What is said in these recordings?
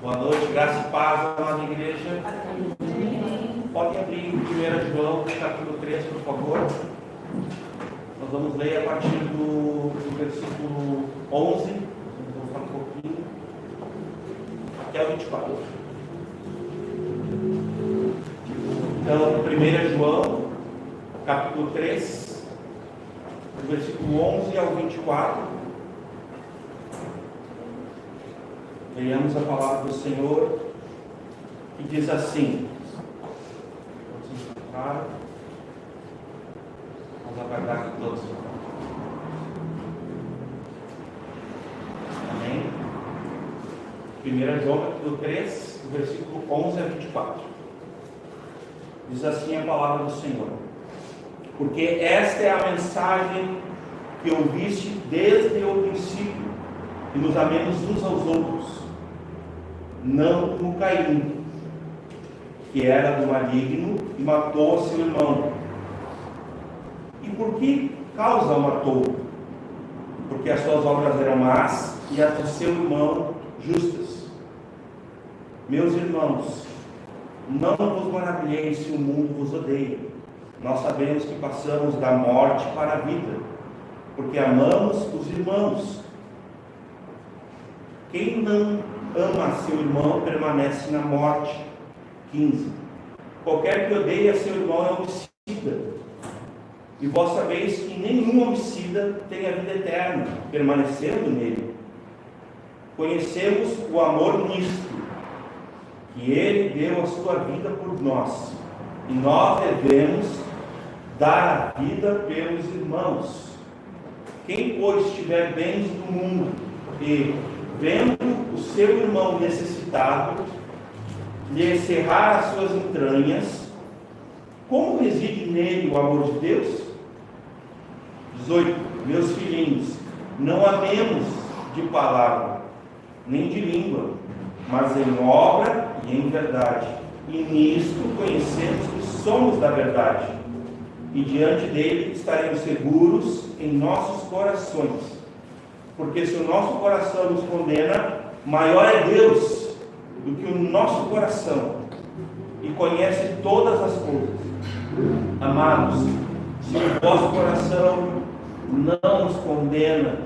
Boa noite, graça e paz, amada igreja. Podem abrir 1 João, capítulo 3, por favor. Nós vamos ler a partir do versículo 11, vamos voltar um pouquinho, até o 24. Então, 1 João, capítulo 3, do versículo 11 ao 24. Leiamos a palavra do Senhor, que diz assim. Vamos aguardar que todos. Amém? 1 João, capítulo 3, do versículo 11 a 24. Diz assim a palavra do Senhor. Porque esta é a mensagem que ouviste desde o princípio, que nos amemos uns aos outros. Não como Caim, que era do maligno e matou seu irmão. E por que causa o matou? Porque as suas obras eram más e as do seu irmão justas. Meus irmãos, não vos maravilheis se o mundo vos odeia. Nós sabemos que passamos da morte para a vida, porque amamos os irmãos. Quem não ama seu irmão permanece na morte. 15. Qualquer que odeia seu irmão é homicida. E vós sabeis que nenhum homicida tem a vida eterna, permanecendo nele. Conhecemos o amor nisto, que ele deu a sua vida por nós, e nós devemos dar a vida pelos irmãos. Quem, pois, tiver bens do mundo e, vendo o seu irmão necessitado, lhe cerrar as suas entranhas, como reside nele o amor de Deus? 18. Meus filhinhos, não amemos de palavra, nem de língua, mas em obra e em verdade. E nisto conhecemos que somos da verdade, e diante dele estaremos seguros em nossos corações. Porque se o nosso coração nos condena, maior é Deus do que o nosso coração, e conhece todas as coisas. Amados, se o vosso coração não nos condena,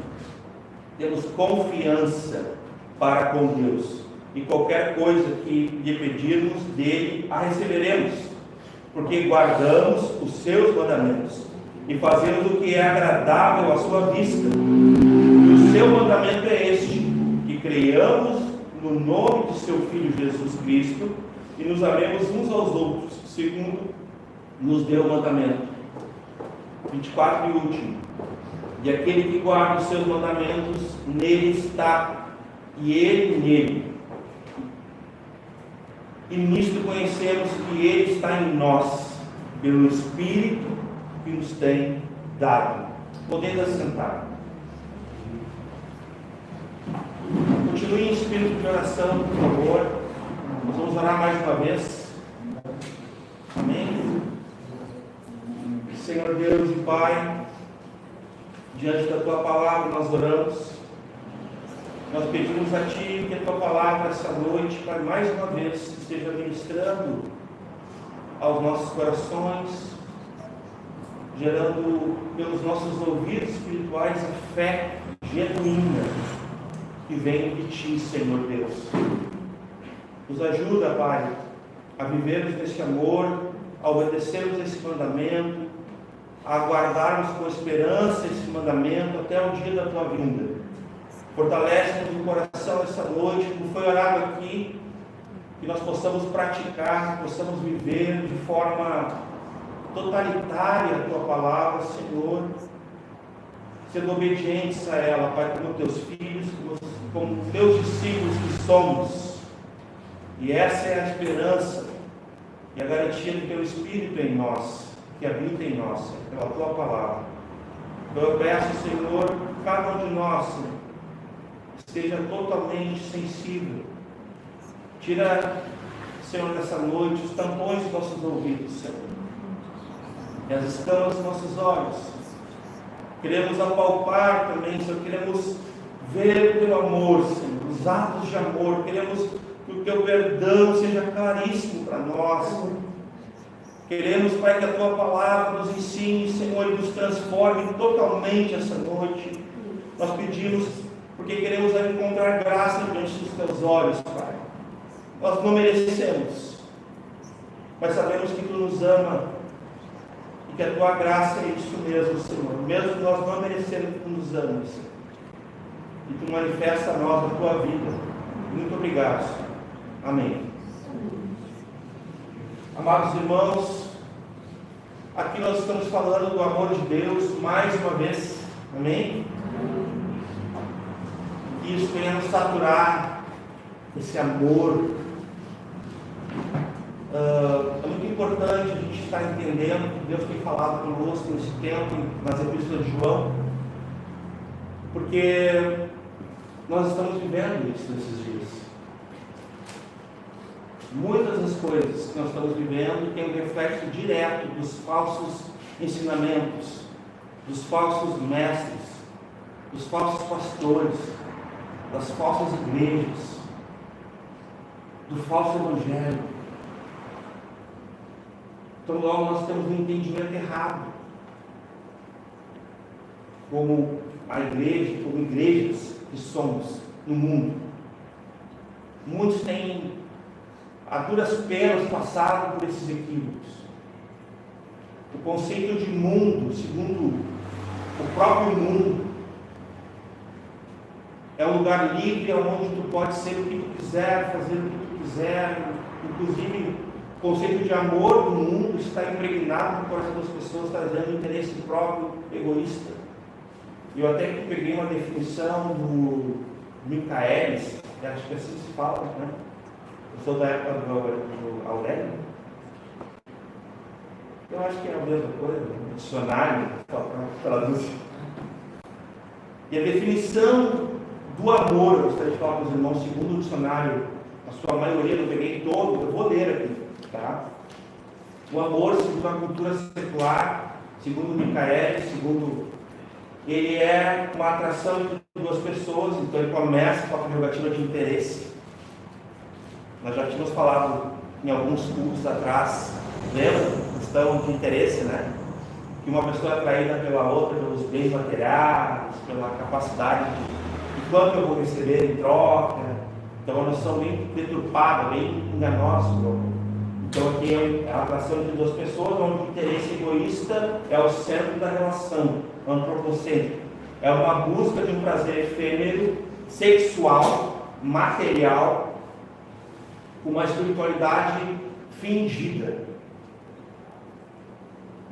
temos confiança para com Deus, e qualquer coisa que lhe pedirmos dele, a receberemos, porque guardamos os seus mandamentos, e fazemos o que é agradável à sua vista. O seu mandamento é este, que creiamos no nome de seu Filho Jesus Cristo e nos amemos uns aos outros, segundo nos deu o mandamento. 24 e último. E aquele que guarda os seus mandamentos, nele está, e ele nele. E nisto conhecemos que ele está em nós, pelo Espírito que nos tem dado. Podendo assentar. Continue em espírito de oração, por favor. Nós vamos orar mais uma vez. Amém? Senhor Deus e Pai, diante da Tua palavra nós oramos. Nós pedimos a Ti que a Tua palavra essa noite, Pai, mais uma vez esteja ministrando aos nossos corações, gerando pelos nossos ouvidos espirituais a fé genuína que vem de Ti, Senhor Deus. Nos ajuda, Pai, a vivermos nesse amor, a obedecermos esse mandamento, a aguardarmos com esperança esse mandamento até o dia da Tua vinda. Fortalece-nos o coração essa noite, como foi orado aqui, que nós possamos praticar, que possamos viver de forma totalitária a Tua palavra, Senhor, sendo obedientes a ela, Pai, como Teus filhos, como Teus discípulos que somos. E essa é a esperança e a garantia do Teu Espírito em nós, que habita em nós, pela Tua palavra. Então eu peço, Senhor, que cada um de nós, Senhor, esteja totalmente sensível. Tira, Senhor, nessa noite os tampões dos nossos ouvidos, Senhor, e as escamas dos nossos olhos. Queremos apalpar também, Senhor, queremos ver o Teu amor, Senhor, os atos de amor, queremos que o Teu perdão seja claríssimo para nós. Queremos, Pai, que a Tua palavra nos ensine, Senhor, e nos transforme totalmente essa noite. Nós pedimos, porque queremos encontrar graça diante dos Teus olhos, Pai. Nós não merecemos, mas sabemos que Tu nos ama e que a Tua graça é isso mesmo, Senhor. Mesmo que nós não merecemos, Tu nos amas, Senhor. E Tu manifesta a nós a Tua vida. Muito obrigado, Senhor. Amém. Amados irmãos, aqui nós estamos falando do amor de Deus mais uma vez. Amém? Que isso venha nos saturar, esse amor. É muito importante a gente estar entendendo que Deus tem falado conosco nesse tempo, nas epístolas de João, porque nós estamos vivendo isso nesses dias. Muitas das coisas que nós estamos vivendo têm um reflexo direto dos falsos ensinamentos, dos falsos mestres, dos falsos pastores, das falsas igrejas, do falso evangelho. Então logo nós temos um entendimento errado, como a igreja, como igrejas que somos no mundo. Muitos têm a duras penas passado por esses equívocos. O conceito de mundo, segundo o próprio mundo, é um lugar livre onde tu pode ser o que tu quiser, fazer o que tu quiser. Inclusive, o conceito de amor do mundo está impregnado no coração das pessoas, trazendo interesse próprio, egoísta. Eu até que peguei uma definição do Michaelis, acho que assim se fala, né? Eu sou da época do Aurélio. Eu acho que é a mesma coisa, um dicionário, para traduzir. E a definição do amor, eu gostaria de falar para os irmãos, segundo o dicionário, a sua maioria, eu peguei todo, eu vou ler aqui, tá? O amor, segundo a cultura secular, segundo Michaelis, ele é uma atração entre duas pessoas, então ele começa com a prerrogativa de interesse. Nós já tínhamos falado em alguns cultos atrás, lembra? Questão de interesse, né? Que uma pessoa é atraída pela outra, pelos bens materiais, pela capacidade de quanto eu vou receber em troca. Então, uma noção bem deturpada, bem enganosa. Então, aqui é a atração entre duas pessoas, onde o interesse egoísta é o centro da relação, antropocêntrico. É uma busca de um prazer efêmero, sexual, material, com uma espiritualidade fingida.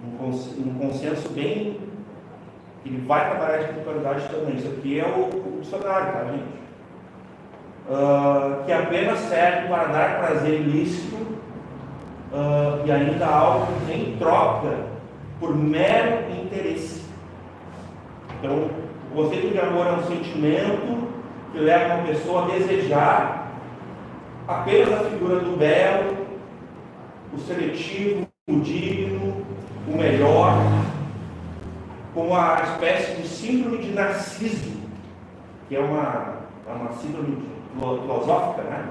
Um consenso bem... Ele vai trabalhar a espiritualidade também. Isso aqui é o dicionário, tá, gente? Que apenas serve para dar prazer ilícito e ainda algo em troca por mero interesse. Então, o conceito de amor é um sentimento que leva uma pessoa a desejar apenas a figura do belo, o seletivo, o digno, o melhor, como a espécie de síndrome de Narciso, que é uma síndrome filosófica, né?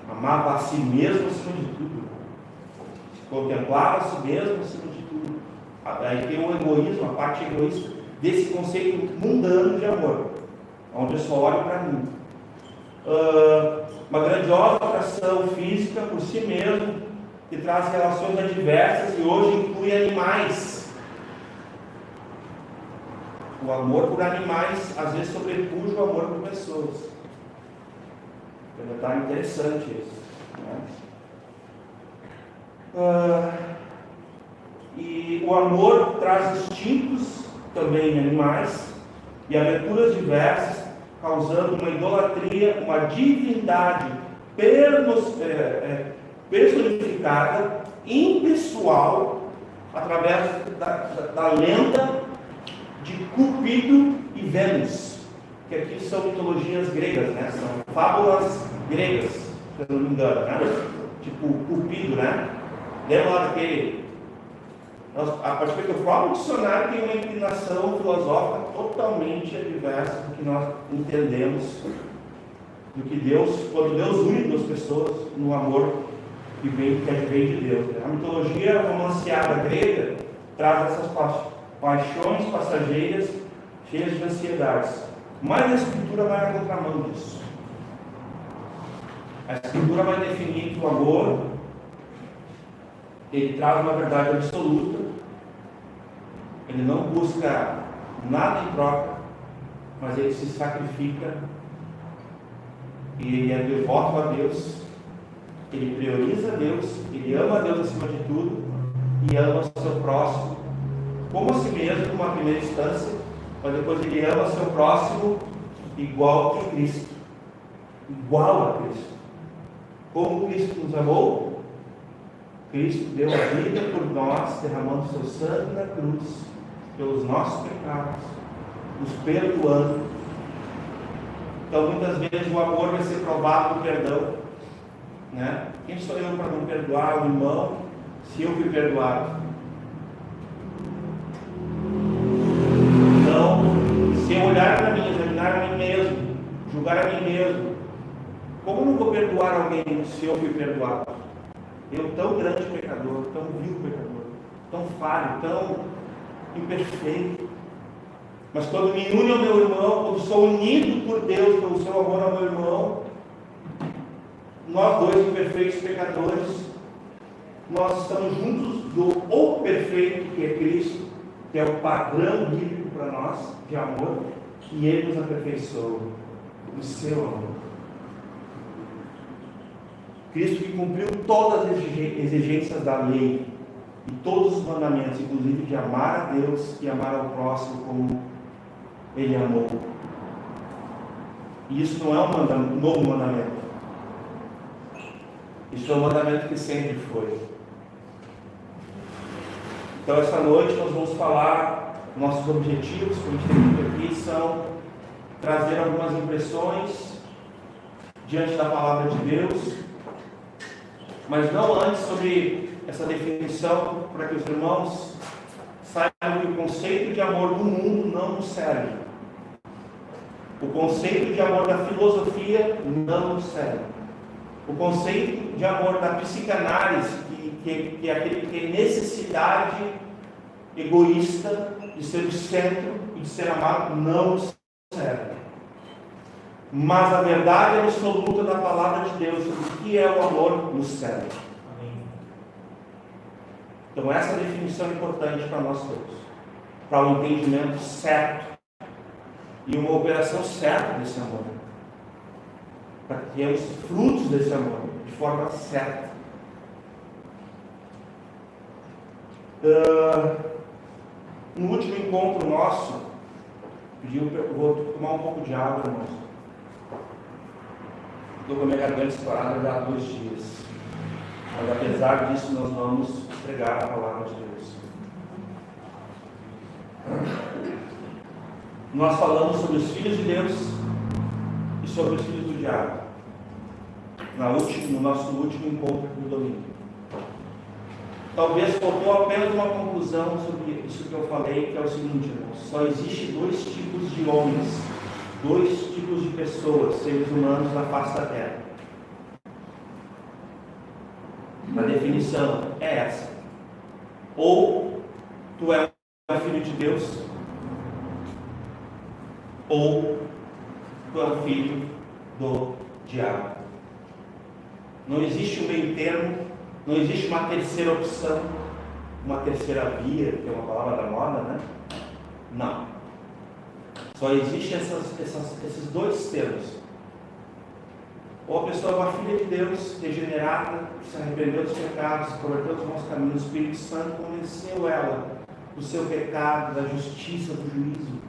Amava a si mesmo acima de tudo, contemplava a si mesmo acima de tudo. Aí tem o egoísmo, a parte egoísta desse conceito mundano de amor, onde eu só olho para mim. Uma grandiosa atração física por si mesmo, que traz relações adversas e hoje inclui animais. O amor por animais às vezes sobrepuja o amor por pessoas. É um detalhe interessante isso, né? E o amor traz instintos também em animais e aventuras diversas, causando uma idolatria, uma divindade personificada, impessoal, através da lenda de Cupido e Vênus, que aqui são mitologias gregas, né? São fábulas gregas, se eu não me engano, né? Tipo Cupido, né? Lembra lá daquele... A partir do próprio dicionário tem uma inclinação filosófica totalmente adversa do que nós entendemos do que Deus, quando Deus une duas pessoas no amor que vem de Deus. A mitologia romanceada grega traz essas paixões passageiras cheias de ansiedades. Mas a Escritura vai na contramão disso. A Escritura vai definir que o amor, ele traz uma verdade absoluta, ele não busca nada em troca, mas ele se sacrifica, e ele é devoto a Deus, ele prioriza a Deus, ele ama a Deus acima de tudo, e ama o seu próximo, como a si mesmo, numa primeira instância, mas depois ele ama o seu próximo igual que Cristo, igual a Cristo. Como Cristo nos amou, Cristo deu a vida por nós, derramando seu sangue na cruz, pelos nossos pecados, nos perdoando. Então, muitas vezes o amor vai ser provado no perdão, né? Quem sou eu para não perdoar o irmão, se eu fui perdoado? Então, se eu olhar para mim, examinar a mim mesmo, julgar a mim mesmo, como eu não vou perdoar alguém se eu fui perdoado? Eu, tão grande pecador, tão vil pecador, tão falho, tão imperfeito. Mas quando me uno ao meu irmão, quando sou unido por Deus pelo seu amor ao meu irmão, nós dois imperfeitos pecadores, nós estamos juntos do ou perfeito, que é Cristo, que é o padrão bíblico para nós de amor, e Ele nos aperfeiçoou no seu amor. Cristo que cumpriu todas as exigências da lei e todos os mandamentos, inclusive de amar a Deus e amar ao próximo como Ele amou. E isso não é um novo mandamento. Isso é um mandamento que sempre foi. Então, essa noite nós vamos falar, nossos objetivos, como a gente tem dito aqui, são trazer algumas impressões diante da palavra de Deus, mas não antes sobre essa definição, para que os irmãos saibam que o conceito de amor do mundo não nos serve. O conceito de amor da filosofia não nos serve. O conceito de amor da psicanálise, que é aquele que tem necessidade egoísta de ser o centro e de ser amado, não nos serve. Mas a verdade absoluta da palavra de Deus sobre o que é o amor nos serve. Então essa definição é importante para nós todos, para o entendimento certo e uma operação certa desse amor, para que tenhamos frutos desse amor de forma certa. No último encontro nosso, eu vou tomar um pouco de água, irmãos. Estou com a minha garganta estourada já há 2 dias. Mas apesar disso, nós vamos pregar a palavra de Deus. Nós falamos sobre os filhos de Deus e sobre os filhos do diabo. No nosso último encontro do domingo. Talvez faltou apenas uma conclusão sobre isso que eu falei, que é o seguinte, irmãos: só existe 2 tipos de homens, 2 tipos de pessoas, seres humanos na face da terra. A definição é essa: ou tu és um filho de Deus, ou tu és um filho do diabo. Não existe um meio termo, não existe uma terceira opção, uma terceira via, que é uma palavra da moda, né? Não. Só existem esses 2 termos. Ou a pessoa é uma filha de Deus, regenerada, se arrependeu dos pecados, se converteu dos maus caminhos, o Espírito Santo convenceu ela do seu pecado, da justiça, do juízo.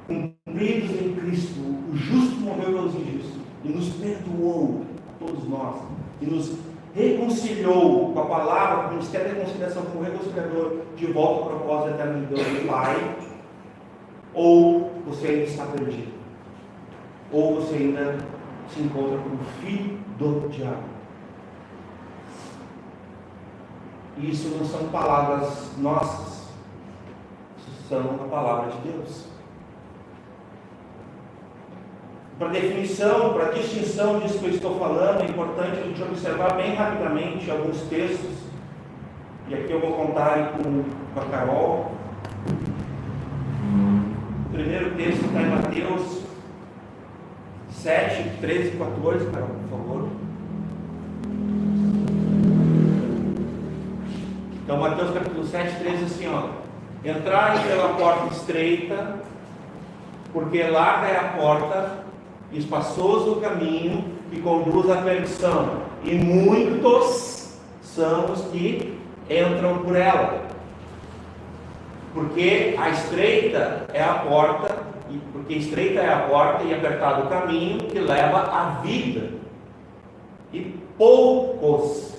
Cumpridos em Cristo, o justo morreu pelos injustos e nos perdoou, a todos nós, e nos reconciliou com a palavra, com o ministério da reconciliação, como reconciliador, de volta ao propósito eterno de Deus do Pai. Ou você ainda está perdido, ou você ainda se encontra como filho do diabo. E isso não são palavras nossas, isso são a palavra de Deus. para definição, para distinção disso que eu estou falando, é importante a gente observar bem rapidamente alguns textos. E aqui eu vou contar aí com a Carol. O primeiro texto está em Mateus 7, 13 e 14, Carol, por favor. Então, Mateus capítulo 7, 13, assim, ó. Entrai pela porta estreita, porque larga é a porta, e espaçoso o caminho que conduz à perdição, e muitos são os que entram por ela. Porque a estreita é a porta, porque estreita é a porta e apertado o caminho que leva à vida, e poucos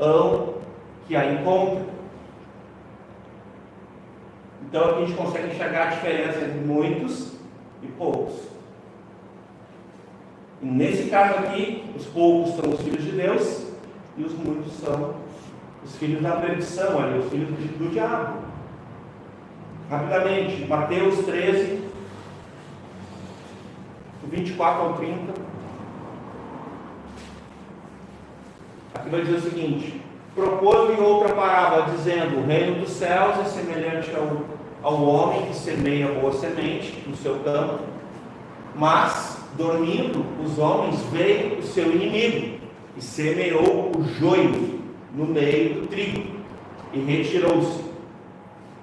hão que a encontram. Então aqui a gente consegue enxergar a diferença entre muitos e poucos. E nesse caso aqui, os poucos são os filhos de Deus e os muitos são os filhos da perdição, ali, os filhos do diabo. Rapidamente, Mateus 13, 24 ao 30. Aqui vai dizer o seguinte: propôs-lhe outra parábola, dizendo: o reino dos céus é semelhante ao homem que semeia boa semente no seu campo, mas, dormindo, os homens veem o seu inimigo, e semeou o joio no meio do trigo, e retirou-se.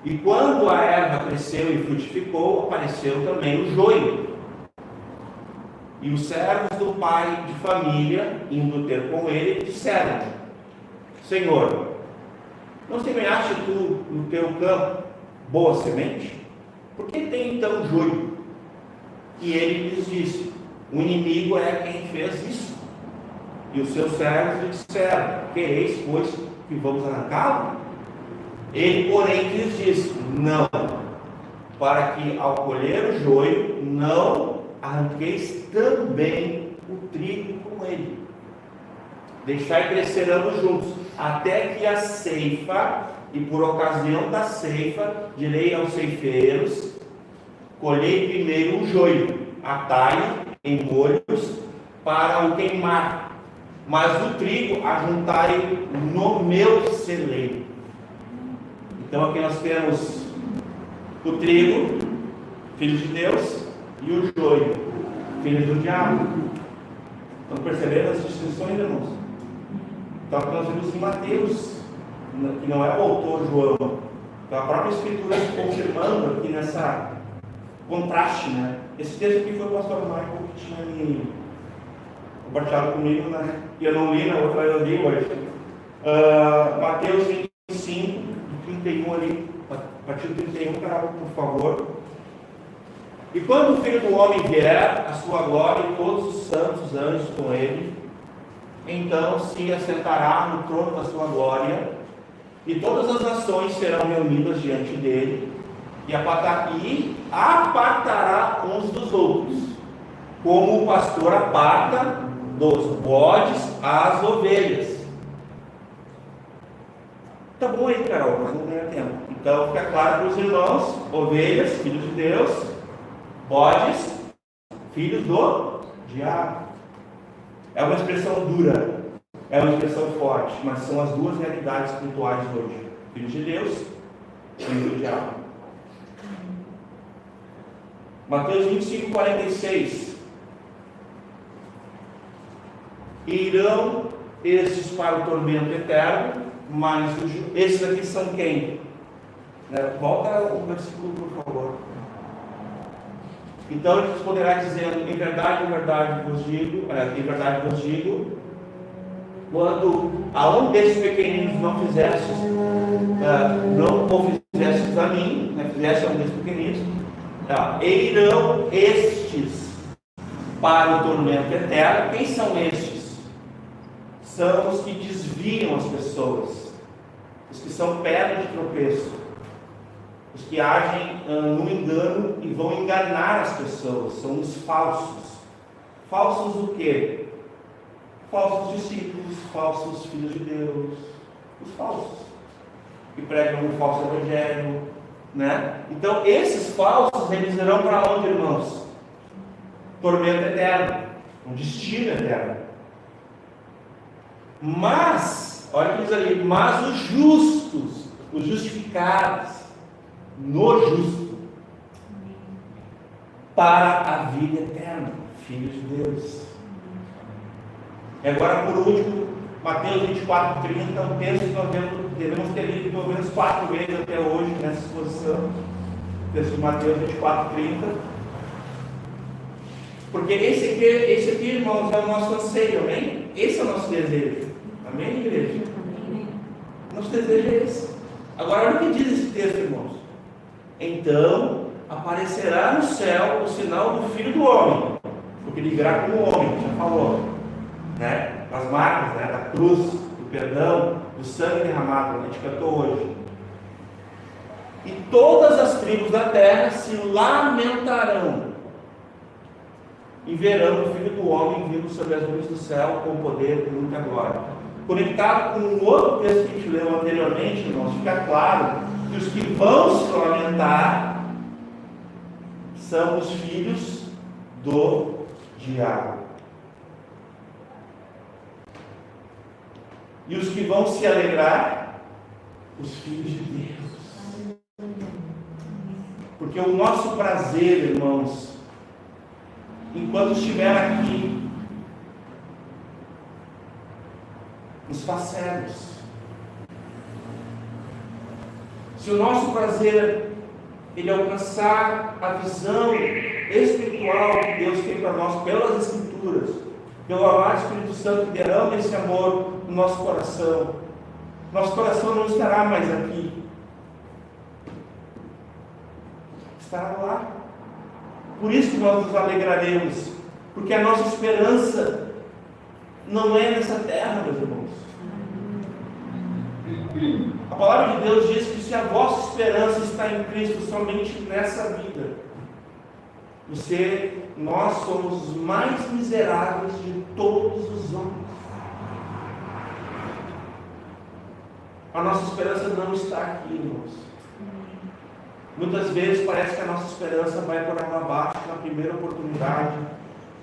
E quando a erva cresceu e frutificou, apareceu também o joio. E os servos do pai de família, indo ter com ele, disseram: Senhor, não semeaste tu no teu campo boa semente? Por que tem então joio? E ele lhes disse: o inimigo é quem fez isso. E os seus servos lhe disseram: quereis, pois, que vamos arrancá-lo? Ele, porém, lhes disse: não, para que ao colher o joio, não arranqueis também o trigo com ele. Deixai crescer ambos juntos, até que a ceifa, e por ocasião da ceifa, direi aos ceifeiros: colhei primeiro o joio, atai em molhos para o queimar, mas o trigo ajuntai no meu celeiro. Então aqui nós temos o trigo, filho de Deus, e o joio, filho do diabo. Estão percebendo as distinções, irmãos? Então aqui nós vemos em Mateus, que não é o autor João, então a própria Escritura se confirmando aqui nessa contraste, né? Esse texto aqui foi o pastor Michael que tinha me compartilhado comigo, né? E eu não li, na outra eu li hoje. Mateus 25, 31 ali, a partir do 31, por favor. E quando o Filho do Homem vier, a sua glória e todos os santos anjos com ele, então se assentará no trono da sua glória, e todas as nações serão reunidas diante dele, e apartará uns dos outros, como o pastor aparta dos bodes as ovelhas. Tá bom aí, Carol, mas não ganha tempo. Então fica claro para os irmãos: ovelhas, filhos de Deus; bodes, filhos do diabo. É uma expressão dura, é uma expressão forte, mas são as duas realidades espirituais hoje: filhos de Deus, filhos do diabo. Mateus 25, 46. Irão estes para o tormento eterno, mas esses aqui são quem? Volta o versículo, por favor. Então ele responderá dizendo: em verdade vos digo, quando a um desses pequeninos não fizestes a mim, fizeste a um desses pequeninos, irão estes para o tormento eterno. Quem são estes? São os que desviam as pessoas, os que são pedra de tropeço, os que agem no engano e vão enganar as pessoas. São os falsos. Falsos o quê? Falsos discípulos, falsos filhos de Deus, os falsos, que pregam um falso evangelho, né? Então, esses falsos, eles irão para onde, irmãos? Tormento eterno, um destino eterno. Mas, olha o que diz ali, mas os justos, os justificados, no justo, para a vida eterna, filhos de Deus. E agora, por último, Mateus 24, 30, é um texto que nós devemos ter lido pelo menos 4 vezes até hoje nessa exposição. O texto de Mateus 24, 30. Porque esse aqui, irmãos, é o nosso anseio, amém? Esse é o nosso desejo. Amém, igreja? Amém. Nosso desejo é esse. Agora, olha o que diz esse texto, irmãos. Então, aparecerá no céu o sinal do Filho do Homem, porque ele virá como homem, já falou, né? As marcas, né? Da cruz, do perdão, do sangue derramado, a gente cantou hoje. E todas as tribos da terra se lamentarão e verão o Filho do Homem vindo sobre as nuvens do céu com poder e muita glória. Conectado com o outro texto que a gente leu anteriormente, irmãos, fica claro que os que vão se lamentar são os filhos do diabo. E os que vão se alegrar, os filhos de Deus. Porque o nosso prazer, irmãos, enquanto estiver aqui, nos faz cegos. Se o nosso prazer ele alcançar a visão espiritual que Deus tem para nós pelas Escrituras, pelo amado Espírito Santo que derrama esse amor no nosso coração não estará mais aqui, estará lá. Por isso que nós nos alegraremos, porque a nossa esperança não é nessa terra, meus irmãos. A palavra de Deus diz que se a vossa esperança está em Cristo somente nessa vida, nós somos os mais miseráveis de todos os homens. A nossa esperança não está aqui, irmãos. Muitas vezes parece que a nossa esperança vai por água abaixo na primeira oportunidade,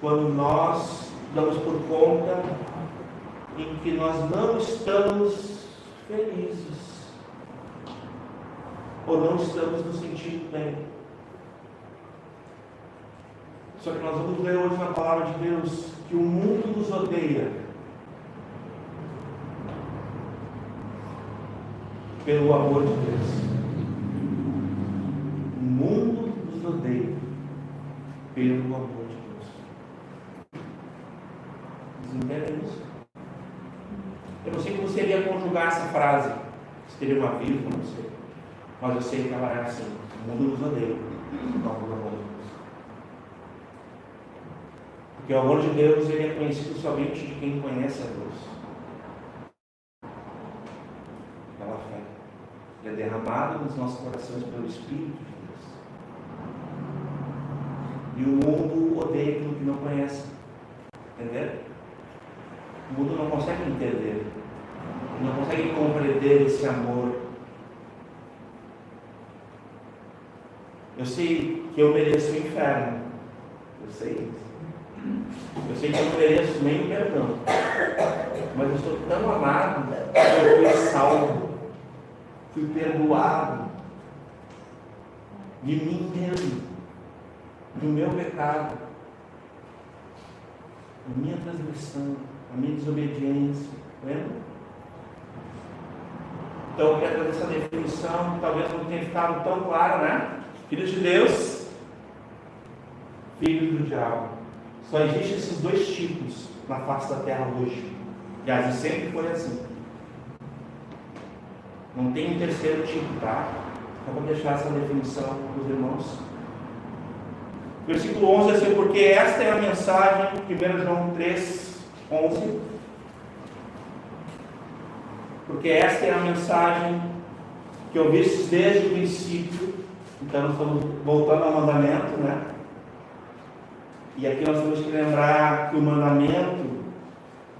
quando nós damos por conta em que nós não estamos felizes, ou não estamos nos sentindo bem. Só que nós vamos ler hoje na palavra de Deus que o mundo nos odeia pelo amor de Deus. O mundo nos odeia pelo amor de Deus. Vocês entendem isso? Eu não sei como você iria conjugar essa frase, se teria uma vírgula, não sei. Mas eu sei que ela é assim: o mundo nos odeia pelo amor de Deus. Porque o amor de Deus ele é conhecido somente de quem conhece a Deus. Pela fé. Ele é derramado nos nossos corações pelo Espírito de Deus. E o mundo odeia aquilo que não conhece. Entendeu? O mundo não consegue entender. Não consegue compreender esse amor. Eu sei que eu mereço o inferno. Eu sei isso. Eu sei que eu não mereço nem o perdão, mas eu sou tão amado que eu fui salvo, fui perdoado de mim mesmo, do meu pecado, da minha transgressão, da minha desobediência. Lembra? Então eu quero trazer essa definição que talvez não tenha ficado tão clara, né? Filhos de Deus, filhos do diabo. Só existem esses dois tipos na face da terra hoje. Aliás, sempre foi assim. Não tem um terceiro tipo, tá? Só para deixar essa definição para os irmãos. Versículo 11 é assim: porque esta é a mensagem, 1 João 3, 11. Porque esta é a mensagem que ouvistes desde o princípio. Então, nós estamos voltando ao mandamento, né? E aqui nós temos que lembrar que o mandamento...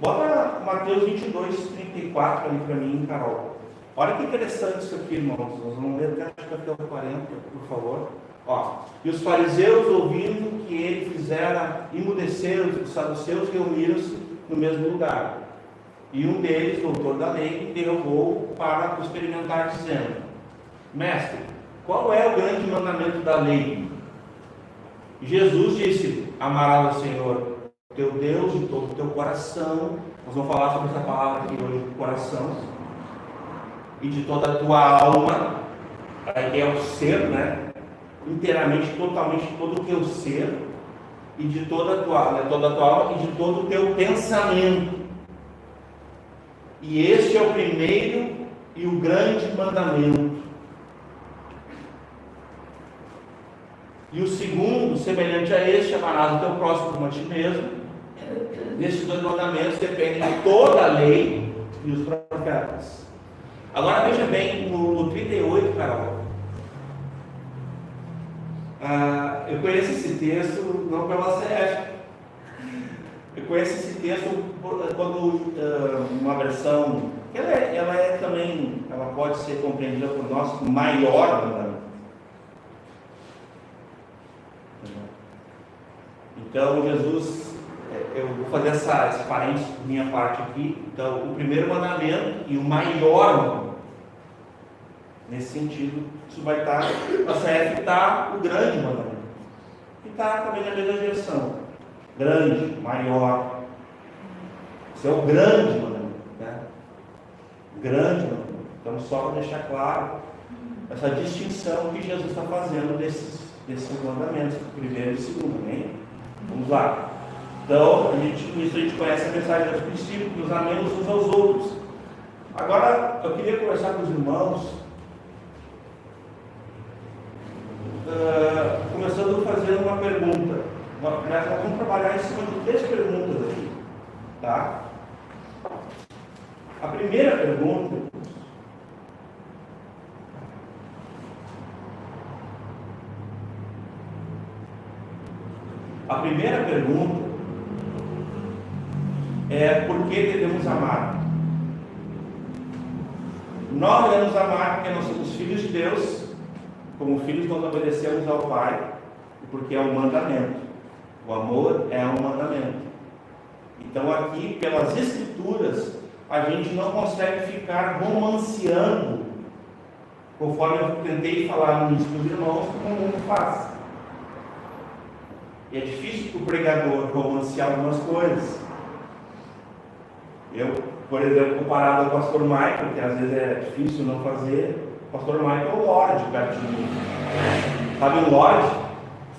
Bota Mateus 22, 34 ali para mim, Carol. Olha que interessante isso aqui, irmãos. Nós vamos ler até o 40, por favor. Ó, e os fariseus, ouvindo que ele fizera emudecer os saduceus, reuniram-se no mesmo lugar. E um deles, doutor da lei, interrogou para experimentar, dizendo: Mestre, qual é o grande mandamento da lei? Jesus disse: amarás ao Senhor teu Deus de todo o teu coração. Nós vamos falar sobre essa palavra aqui hoje, coração. E de toda a tua alma, aí é o ser, né? Inteiramente, totalmente, todo o teu ser. E de toda a tua alma e de todo o teu pensamento. E este é o primeiro e o grande mandamento. E o segundo, semelhante a este, amarás o teu próximo como a ti mesmo. Nestes dois mandamentos dependem de toda a lei e os profetas. Agora veja bem, no 38, Carol. Eu conheço esse texto não pela CF. Eu conheço esse texto quando uma versão, ela é também, ela pode ser compreendida por nós, maior mandamento. Então Jesus, eu vou fazer esse parênteses por minha parte aqui. Então, o primeiro mandamento e o maior mandamento. Nesse sentido, isso vai estar, a CF está o grande mandamento. E está também na mesma direção. Grande, maior. Isso é o grande mandamento. Né? Grande mandamento. Então, só para deixar claro essa distinção que Jesus está fazendo desses mandamentos, primeiro e segundo. Hein? Vamos lá. Então, com isso a gente conhece a mensagem dos princípios, que nos amemos uns aos outros. Agora, eu queria conversar com os irmãos, começando fazendo uma pergunta. Nós vamos trabalhar em cima de 3 perguntas aqui. Tá? A primeira pergunta é: por que devemos amar? Nós devemos amar porque nós somos filhos de Deus. Como filhos, nós obedecemos ao Pai, porque é um mandamento. O amor é um mandamento. Então, aqui, pelas Escrituras, a gente não consegue ficar romanceando, conforme eu tentei falar no início dos irmãos, como o mundo faz. E é difícil para o pregador romancear algumas coisas. Eu, por exemplo, comparado ao pastor Michael, que às vezes é difícil não fazer, o pastor Michael é o Lorde perto de mim. Sabe um Lorde?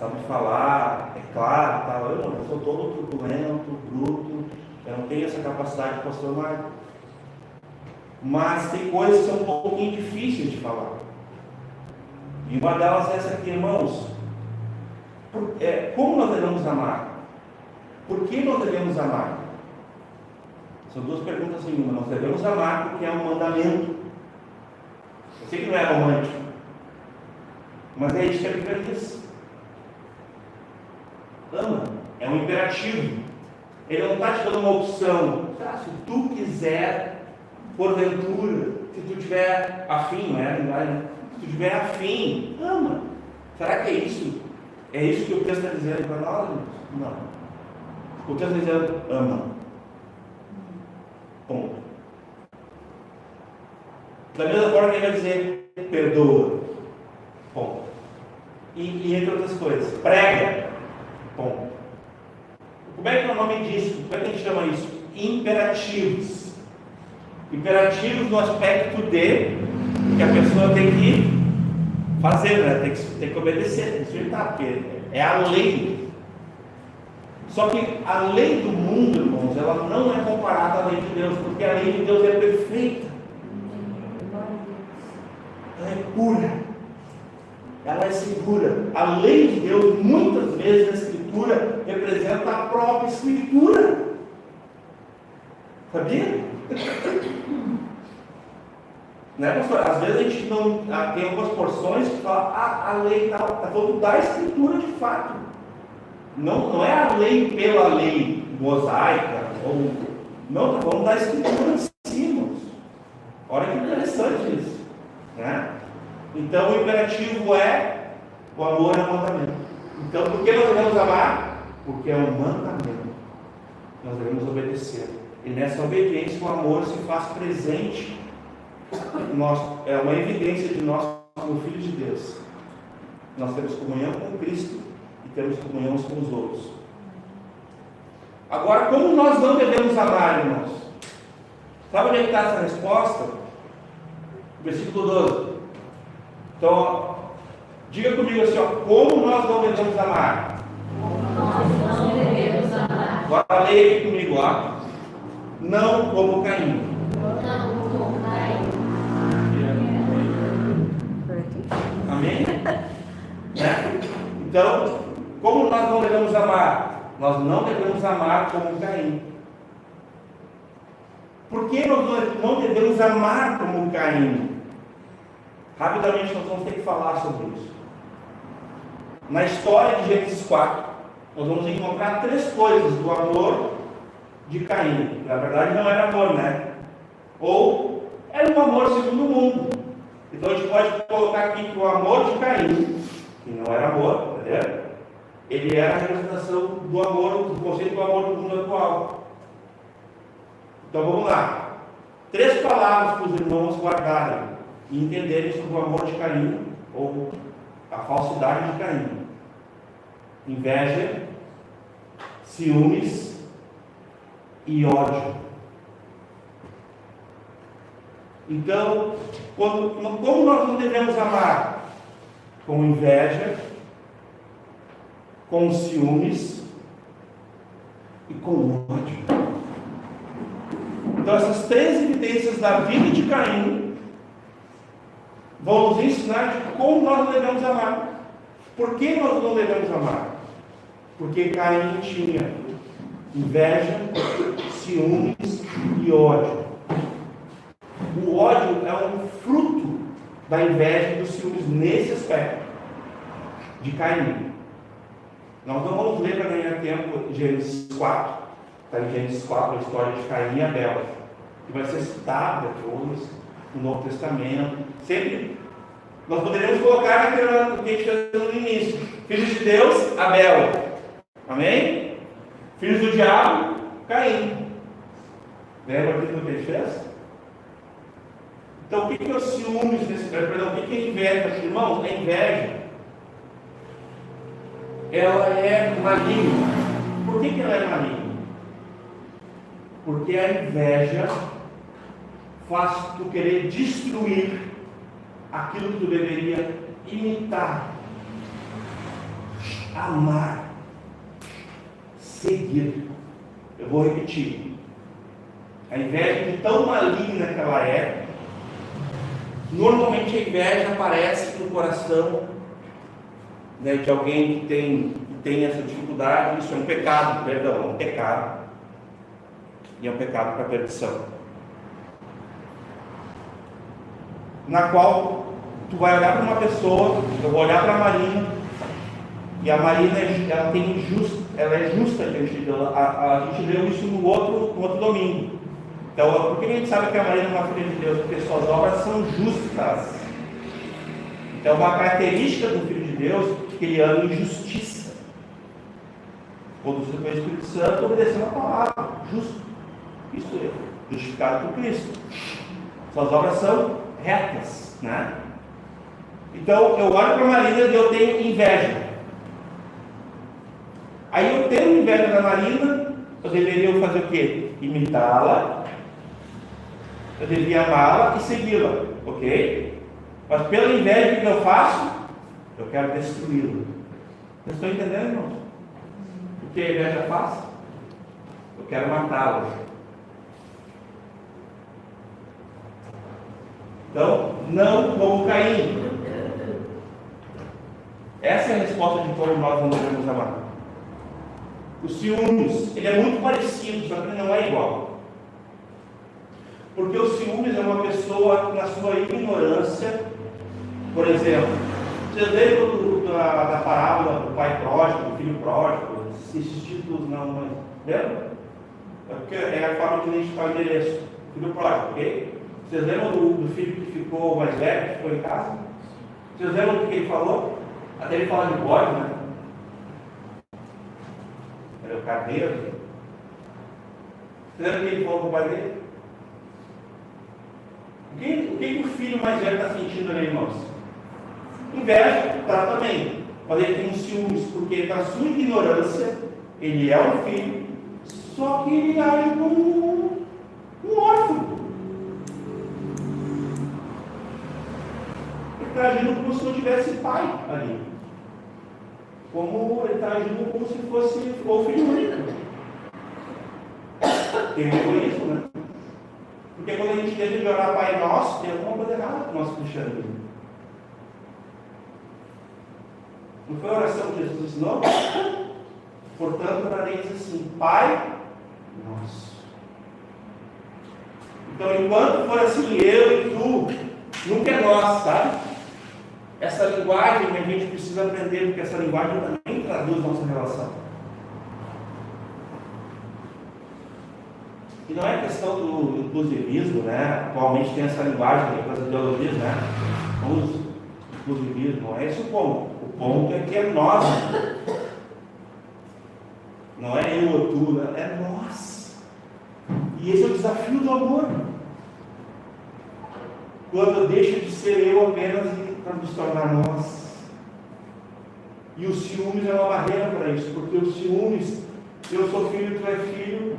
Sabe falar, é claro, tal. Eu sou todo turbulento, bruto, eu não tenho essa capacidade de pastor Michael. Mas tem coisas que são um pouquinho difíceis de falar. E uma delas é essa aqui, irmãos. Como nós devemos amar? Por que nós devemos amar? São 2 perguntas em uma. Nós devemos amar porque é um mandamento. Eu sei que não é romântico, mas é isso que a Bíblia diz. Ama, é um imperativo. Ele não está te dando uma opção. Se tu quiser, porventura, se tu tiver afim, não é? Se tu tiver afim, ama. Será que é isso? É isso que o texto está dizendo para nós? Não. O texto está dizendo: ama. Ponto. Da mesma forma que ele vai dizer: perdoa. Ponto. E entre outras coisas, prega. Ponto. Como é que é o nome disso? Como é que a gente chama isso? Imperativos. Imperativos no aspecto de que a pessoa tem que fazer, né? Tem que obedecer, tem que respeitar, porque é a lei. Só que a lei do mundo, irmãos, ela não é comparada à lei de Deus, porque a lei de Deus é perfeita. Ela é pura. Ela é segura. A lei de Deus, muitas vezes, a Escritura representa a própria Escritura. Sabia? Né, pastor? Às vezes a gente não tem algumas porções que falam: a lei está falando da Escritura de fato. Não é a lei pela lei mosaica, não, está falando da Escritura em si, irmãos. Olha que interessante isso, né? Então o imperativo é: o amor é um mandamento. Então por que nós devemos amar? Porque é um mandamento. Nós devemos obedecer. E nessa obediência o amor se faz presente. É uma evidência de nós como filhos de Deus. Nós temos comunhão com Cristo e temos comunhão uns com os outros. Agora, como nós não devemos amar, irmãos? Sabe onde está essa resposta? Versículo 12. Então, diga comigo assim, ó, como nós não devemos amar? Nós não devemos amar. Agora leia aqui comigo, ó. Não como Caim. Não como Caim. Amém? Né? Então, como nós não devemos amar? Nós não devemos amar como Caim. Por que nós não devemos amar como Caim? Rapidamente nós vamos ter que falar sobre isso. Na história de Gênesis 4, nós vamos encontrar 3 coisas do amor de Caim. Na verdade não era amor, né? Ou era um amor segundo o mundo. Então a gente pode colocar aqui que o amor de Caim, que não era amor, entendeu? Ele era a representação do amor, do conceito do amor do mundo atual. Então vamos lá. 3 palavras para os irmãos guardarem e entenderem sobre o amor de Caim, ou a falsidade de Caim: inveja, ciúmes e ódio. Então, como nós não devemos amar? Com inveja, com ciúmes e com ódio. Então essas 3 evidências da vida de Caim vão nos ensinar de como nós não devemos amar. Por que nós não devemos amar? Porque Caim tinha inveja, ciúmes e ódio. O ódio é um fruto da inveja e dos ciúmes nesse aspecto de Caim. Nós não vamos ler para ganhar tempo Gênesis 4. Está em Gênesis 4 a história de Caim e Abel, que vai ser citada depois no Novo Testamento. Sempre nós poderíamos colocar naquilo que a gente fez no início: filhos de Deus, Abel. Amém? Filhos do diabo, Caim. Lembra aquilo que a gente fez? Então, o que é o ciúmes nesse perdão? O que é inveja? Irmãos, a inveja, ela é maligna. Por que ela é maligna? Porque a inveja faz tu querer destruir aquilo que tu deveria imitar, amar, seguir. Eu vou repetir. A inveja, de tão maligna que ela é, normalmente a inveja aparece no coração, né, de alguém que tem essa dificuldade. Isso é um pecado, perdão, é um pecado. E é um pecado para a perdição. Na qual tu vai olhar para uma pessoa, eu vou olhar para a Marina, e a Marina ela é justa diante de Deus. A gente leu isso no outro domingo. Então, por que a gente sabe que a Marina é uma filha de Deus? Porque suas obras são justas. Então, uma característica do Filho de Deus é que ele anda em justiça, conduzido pelo Espírito Santo, obedecendo a palavra, justo. Isso é justificado por Cristo. Suas obras são retas, né? Então, eu olho para a Marina e eu tenho inveja. Aí eu tenho inveja da Marina, eu deveria fazer o quê? Imitá-la, eu devia amá-la e segui-la, ok? Mas pela inveja, o que eu faço? Eu quero destruí-la. Vocês estão entendendo, irmãos? O que a inveja faz? Eu quero matá-la. Então, não como Caim. Essa é a resposta de como nós não devemos amar. O ciúmes, ele é muito parecido, só que ele não é igual. Porque o ciúmes é uma pessoa que, na sua ignorância, por exemplo, vocês lembram da parábola do pai pródigo, do filho pródigo? Esses títulos não, mas lembra? É porque é a forma que a gente faz o endereço. Filho pródigo, ok? Vocês lembram do filho que ficou mais velho, que ficou em casa? Vocês lembram do que ele falou? Até ele fala de bode, né? Era o carneiro. Vocês lembram o que ele falou com o pai dele? O que o filho mais velho está sentindo ali, irmãos? Inveja, tá também. Mas ele tem um ciúmes, porque na sua ignorância, ele é um filho, só que ele age como um órfão. Ele está agindo como se não tivesse pai ali. Como ele está agindo como se fosse o filho único. Tem um egoísmo, né? Porque quando a gente tenta de orar Pai Nosso, tem alguma coisa errada com o nosso cristianismo. Não foi a oração que Jesus ensinou? Portanto, orareis assim: Pai Nosso. Então, enquanto for assim, eu e tu, nunca é nós, sabe? Essa linguagem que a gente precisa aprender, porque essa linguagem também traduz nossa relação. E não é questão do inclusivismo, né? Atualmente tem essa linguagem das ideologias, né? Vamos inclusivismo, não é esse o ponto. O ponto é que é nós. Não é eu ou tu, né? É nós. E esse é o desafio do amor. Quando deixa de ser eu apenas para nos tornar nós. E o ciúmes é uma barreira para isso, porque o ciúmes, eu sou filho, tu é filho,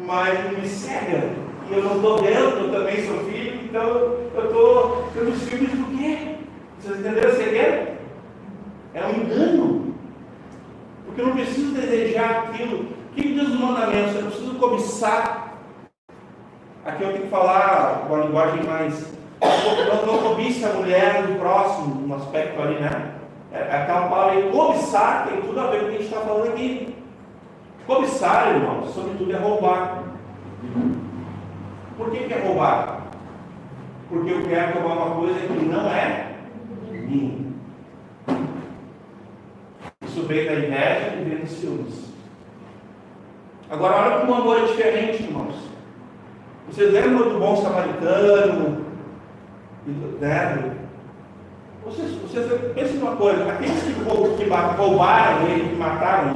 mas não me cega. E eu não estou dentro, eu também sou filho, então eu estou tendo ciúmes do quê? Vocês entenderam a cegueira? É um engano. Porque eu não preciso desejar aquilo. O que diz os mandamentos? Eu não preciso cobiçar. Aqui eu tenho que falar com a linguagem mais... Não cobiça a mulher do próximo, um aspecto ali, né? Aquela palavra aí, cobiçar, tem tudo a ver com o que a gente está falando aqui. Cobiçar, irmão, sobretudo é roubar. Por que é roubar? Porque eu quero tomar uma coisa que não é minha. Isso veio da inveja e veio dos ciúmes. Agora, olha como o amor é diferente, irmãos. Vocês lembram do bom samaritano? Né? Vocês pensem numa coisa: aqueles que roubaram ele, que mataram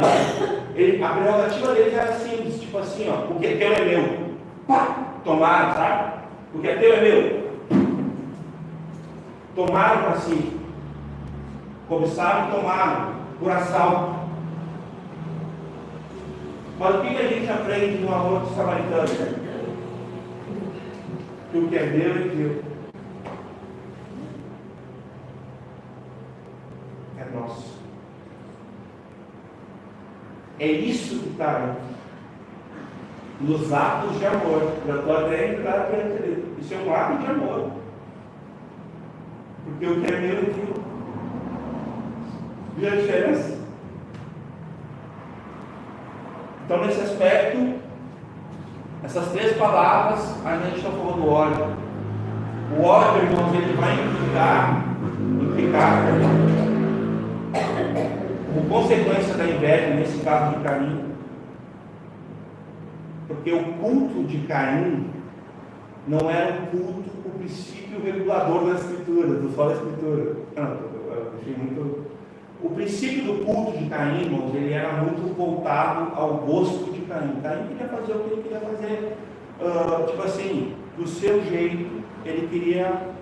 ele, a prerrogativa deles era simples, tipo assim, ó, o que é teu é meu. Pá! Tomaram, sabe? O que é teu é meu. Tomaram para si. Cobiçaram e tomaram por assalto. Mas o que a gente aprende no amor do samaritano? Que o que é meu é teu. É nosso. É isso que está nos atos de amor. Eu estou até entrando para entender. Isso é um ato de amor. Porque o que é meu é teu. Viu a diferença? Então, nesse aspecto, essas três palavras, a gente está falando do ódio. O ódio, irmãos, ele vai implicar como consequência da inveja, nesse caso de Caim. Porque o culto de Caim não era um culto, o princípio regulador da Escritura, do só da Escritura. Eu achei muito... O princípio do culto de Caim, irmãos, ele era muito voltado ao gosto de Caim. Caim queria fazer o que ele queria fazer, tipo assim, do seu jeito. Ele queria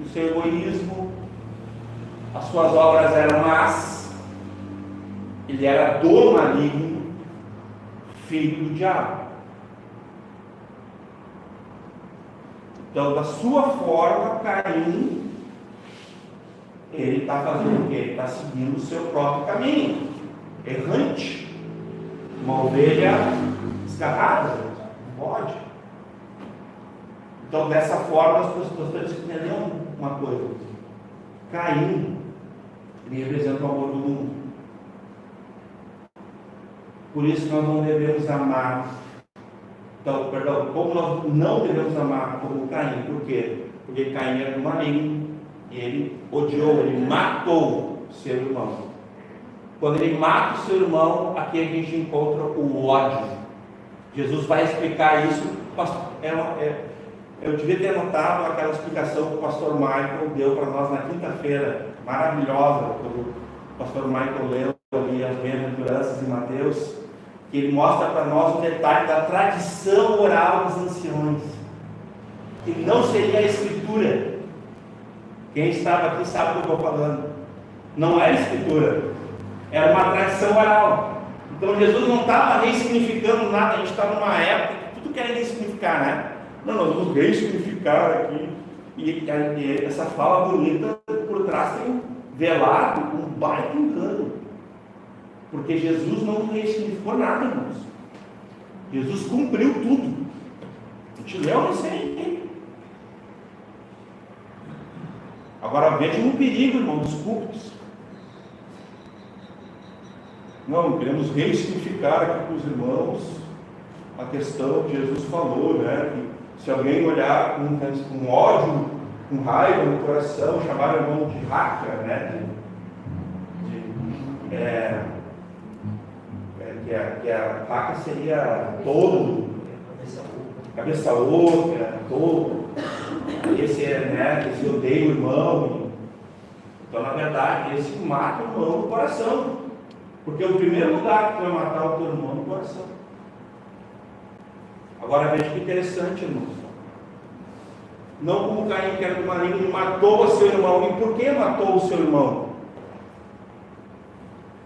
o seu egoísmo, as suas obras eram más, ele era do maligno, filho do diabo. Então, da sua forma, Caim, ele está fazendo o quê? Ele está seguindo o seu próprio caminho, errante, uma ovelha desgarrada, não pode. Então, dessa forma, nós temos que entender uma coisa: Caim, ele representa o amor do mundo. Por isso, nós não devemos amar. Então, perdão, como nós não devemos amar como Caim? Por quê? Porque Caim era do maligno. E ele odiou, ele matou o seu irmão. Quando ele mata o seu irmão, aqui a gente encontra o ódio. Jesus vai explicar isso. É Eu devia ter anotado aquela explicação que o pastor Michael deu para nós na quinta-feira, maravilhosa, que o pastor Michael leu ali as bem-aventuranças em Mateus, que ele mostra para nós o detalhe da tradição oral dos anciões, que não seria a escritura. Quem estava aqui sabe o que eu estou falando. Não era escritura, era uma tradição oral. Então Jesus não estava ressignificando nada. A gente está numa época que tudo quer ressignificar, né? Não, nós vamos ressignificar aqui. E essa fala bonita por trás tem velado um baita engano. Porque Jesus não ressignificou nada, irmãos. Jesus cumpriu tudo. A gente leu isso aí. Agora veja um perigo, irmão, dos cultos. Não, queremos ressignificar aqui para os irmãos a questão que Jesus falou, né? Que se alguém olhar com ódio, com raiva no coração, chamar o irmão de hacker, né? Que a hacker seria todo, cabeça oca, todo. Esse esse odeia o irmão. Então, na verdade, esse mata o irmão no coração. Porque o primeiro lugar que vai matar o teu irmão é no coração. Agora veja que interessante, irmãos. Não como Caim, que era do maligno, matou o seu irmão. E por que matou o seu irmão?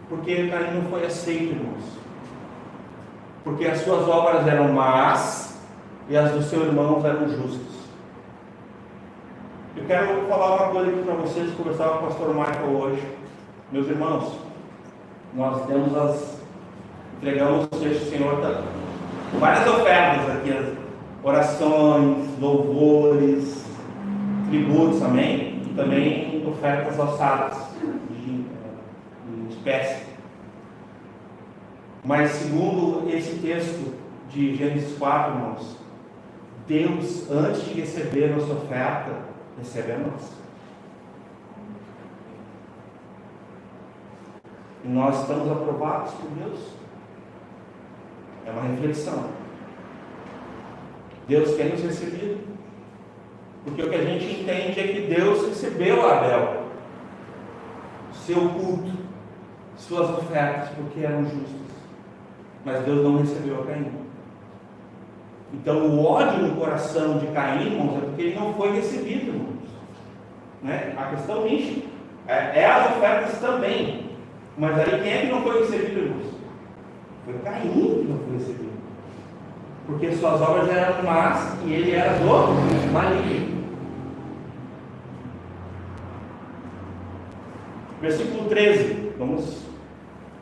Porque Caim não foi aceito, irmãos. Porque as suas obras eram más e as do seu irmão eram justas. Eu quero falar uma coisa aqui para vocês, conversar com o pastor Michael hoje. Meus irmãos, nós entregamos o Senhor várias ofertas aqui, as orações, louvores, tributos, amém? E também ofertas alçadas, em espécie. Mas segundo esse texto de Gênesis 4, irmãos, Deus, antes de receber nossa oferta, recebe a nossa. E nós estamos aprovados por Deus. É uma reflexão. Deus tem nos recebido. Porque o que a gente entende é que Deus recebeu Abel, seu culto, suas ofertas, porque eram justas. Mas Deus não recebeu a Caim. Então o ódio no coração de Caim, irmãos, é porque ele não foi recebido, irmãos. Né? A questão enche. As ofertas também. Mas aí quem é que não foi recebido, irmãos? Foi Caim que não foi recebido. Porque suas obras eram más e ele era do maligno. Versículo 13. Vamos.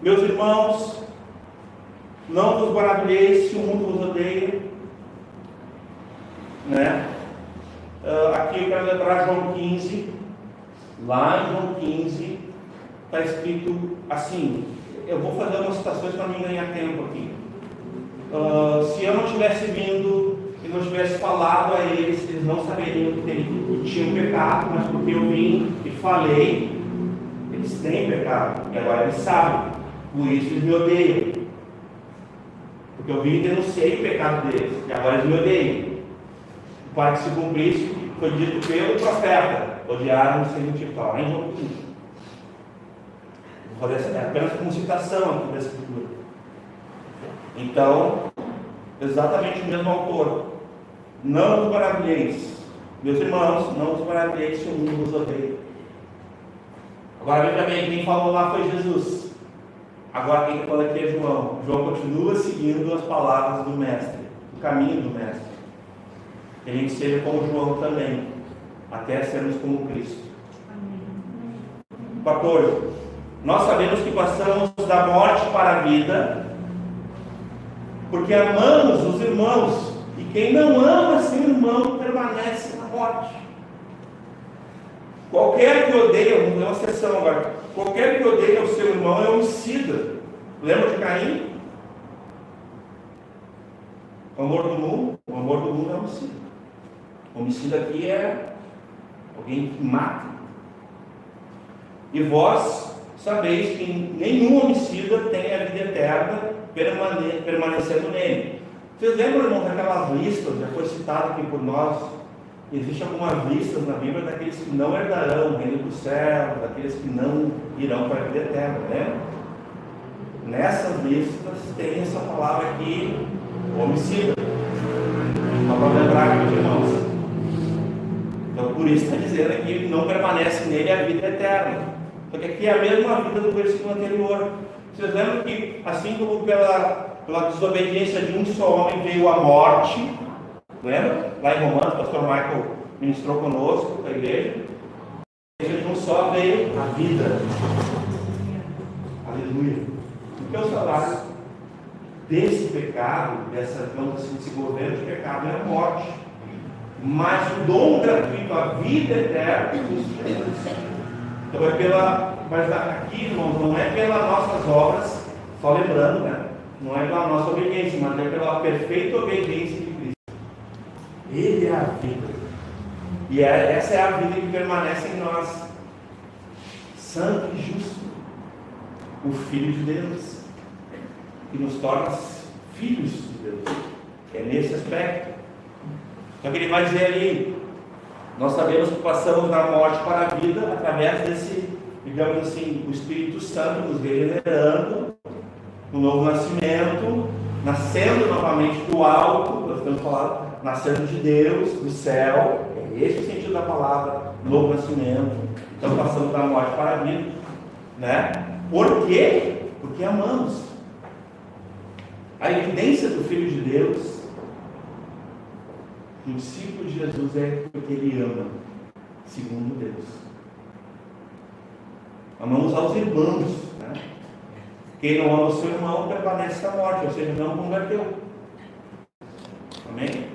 Meus irmãos, não vos maravilheis se o mundo vos odeia. Né? Aqui eu quero lembrar João 15. Lá em João 15 está escrito assim. Eu vou fazer umas citações para não ganhar tempo aqui. Se eu não tivesse vindo e não tivesse falado a eles, eles não saberiam que tinham pecado, mas porque eu vim e falei, eles têm pecado, e agora eles sabem, por isso eles me odeiam. Porque eu vim e denunciei o pecado deles, e agora eles me odeiam. Para que se cumprisse, foi dito pelo profeta, odiaram o Senhor tipo tal. Em João 15. Vou fazer apenas como citação aqui da Escritura. Então, exatamente o mesmo autor. Não vos maravilheis, meus irmãos, não vos maravilheis se o mundo vos odeia. Agora veja bem, quem falou lá foi Jesus. Agora quem fala aqui é João. João continua seguindo as palavras do Mestre, o caminho do Mestre. Que a gente seja como João também, até sermos como Cristo. 14. Nós sabemos que passamos da morte para a vida, porque amamos os irmãos, e quem não ama seu irmão permanece na morte. Qualquer que odeia, vamos dar uma exceção agora, qualquer que odeia o seu irmão é homicida. Lembra de Caim? O amor do mundo é homicida. Homicida aqui é alguém que mata. E vós sabeis que nenhum homicida tem a vida eterna permanecendo nele. Vocês lembram, irmão, daquelas listas, já foi citado aqui por nós, Existem algumas listas na Bíblia daqueles que não herdarão o reino do céu, daqueles que não irão para a vida eterna, né? Nessas listas tem essa palavra aqui, homicida. Só para lembrar aqui, irmãos. Então, por isso está dizendo aqui que não permanece nele a vida eterna. Só que aqui é a mesma vida do versículo anterior. Vocês lembram que, assim como pela desobediência de um só homem veio a morte, lembra? Lá em Romanos, o pastor Michael ministrou conosco, com a igreja. De um só veio a vida. Aleluia. Porque o salário desse pecado, desse governo de pecado, é a morte. Mas o dom gratuito, a vida eterna, Cristo Jesus. Então mas aqui, irmãos, não é pelas nossas obras, só lembrando, né? Não é pela nossa obediência, mas é pela perfeita obediência de Cristo. Ele é a vida. E essa é a vida que permanece em nós. Santo e justo. O Filho de Deus. Que nos torna filhos de Deus. É nesse aspecto. Então ele vai dizer ali, nós sabemos que passamos da morte para a vida através desse, digamos assim, o Espírito Santo nos regenerando, no novo nascimento, nascendo novamente do alto, nós estamos falando, nascendo de Deus, do céu, é esse o sentido da palavra, novo nascimento. Então passamos da morte para a vida, né? Por quê? Porque amamos. A evidência do Filho de Deus, o discípulo de Jesus, é porque ele ama, segundo Deus. Amamos aos irmãos, né? Quem não ama o seu irmão permanece na morte, ou seja, não converteu. Amém?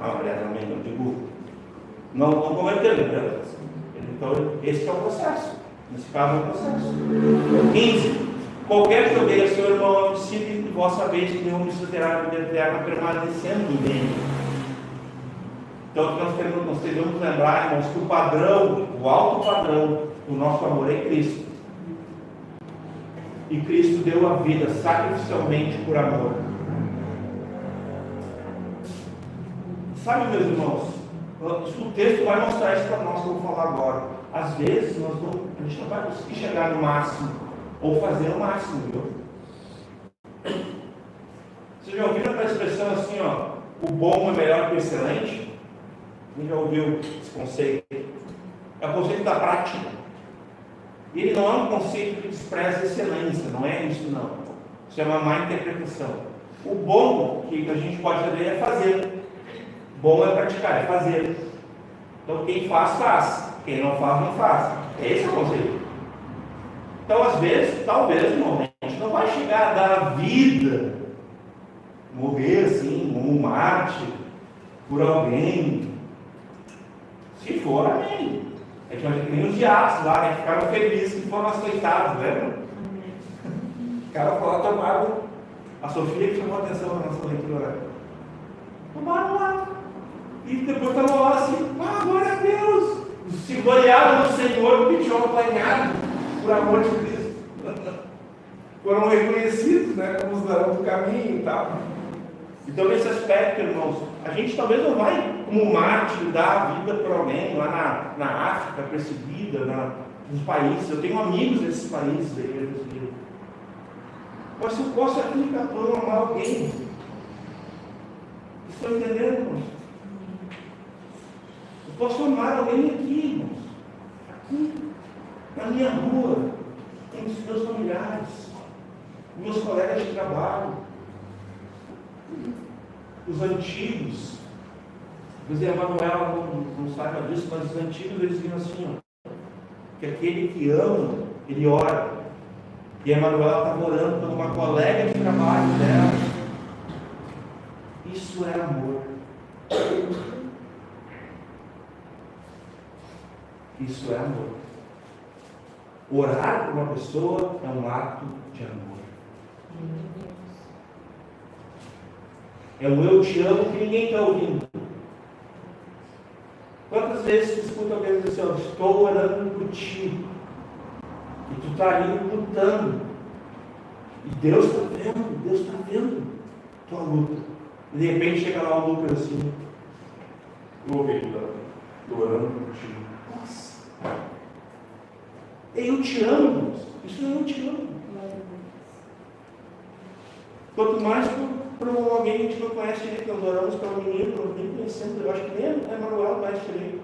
Aliás, amém, não digo. Não converteu, né? Então, esse é o processo. Nesse caso, é o processo. 15. Qualquer que odeia seu irmão é homicida, e vós sabeis que nenhum homicida terá a vida eterna permanecendo nele. Então, nós devemos lembrar, irmãos, que o padrão, o alto padrão do nosso amor é Cristo. E Cristo deu a vida sacrificialmente por amor. Sabe, meus irmãos, o texto vai mostrar isso para nós, que eu vou falar agora. Às vezes, a gente não vai conseguir chegar no máximo, ou fazer o máximo, viu? Vocês já ouviram aquela expressão assim, ó, o bom é melhor que o excelente? Quem já ouviu esse conceito? É o conceito da prática. E ele não é um conceito que despreza a excelência, não é isso não. Isso é uma má interpretação. O bom que a gente pode fazer é fazer. Bom é praticar, é fazer. Então quem faz, faz. Quem não faz, não faz. Esse é o conceito. Então às vezes, talvez, irmão, a gente não vai chegar a dar a vida, morrer assim, como um mártir, por alguém. Se for, amém. A gente vai ter que nem os diabos lá, né? Ficaram felizes que foram açoitados, lembra? Ficaram lá, tomaram. A Sofia que chamou a atenção na nossa leitura. Tomaram lá. E depois estavam lá assim, glória a Deus! Se gloriaram no Senhor porque tinham apanhado por amor de Cristo. Foram reconhecidos, né? Como os darão do caminho e tal. Então, nesse aspecto, irmãos, a gente talvez não vai, como mártir, dar a vida para alguém lá na África, perseguida, nos países. Eu tenho amigos desses países da igreja brasileira. Mas se eu posso aqui amar alguém, estão entendendo, irmãos? Eu posso amar alguém aqui, irmãos. Aqui, na minha rua, entre os meus familiares, meus colegas de trabalho. Os antigos, o Zé Manuel não saiba disso, mas os antigos eles diziam assim, ó, que aquele que ama, ele ora. E a Manuela estava orando por uma colega de trabalho dela. Isso é amor. Isso é amor. Orar por uma pessoa é um ato de amor. É um eu te amo que ninguém está ouvindo. Quantas vezes você escuta alguém dizer assim, estou orando por ti. E tu está ali lutando. E Deus está vendo tua luta. E de repente chega lá o Lucas assim. Eu ouvi do orando contigo. Nossa! Eu te amo. Isso é eu te amo. Quanto mais para alguém que a gente não conhece direito, nós oramos para um menino, nós nem conhecemos, eu acho que nem é Manuel mais direito.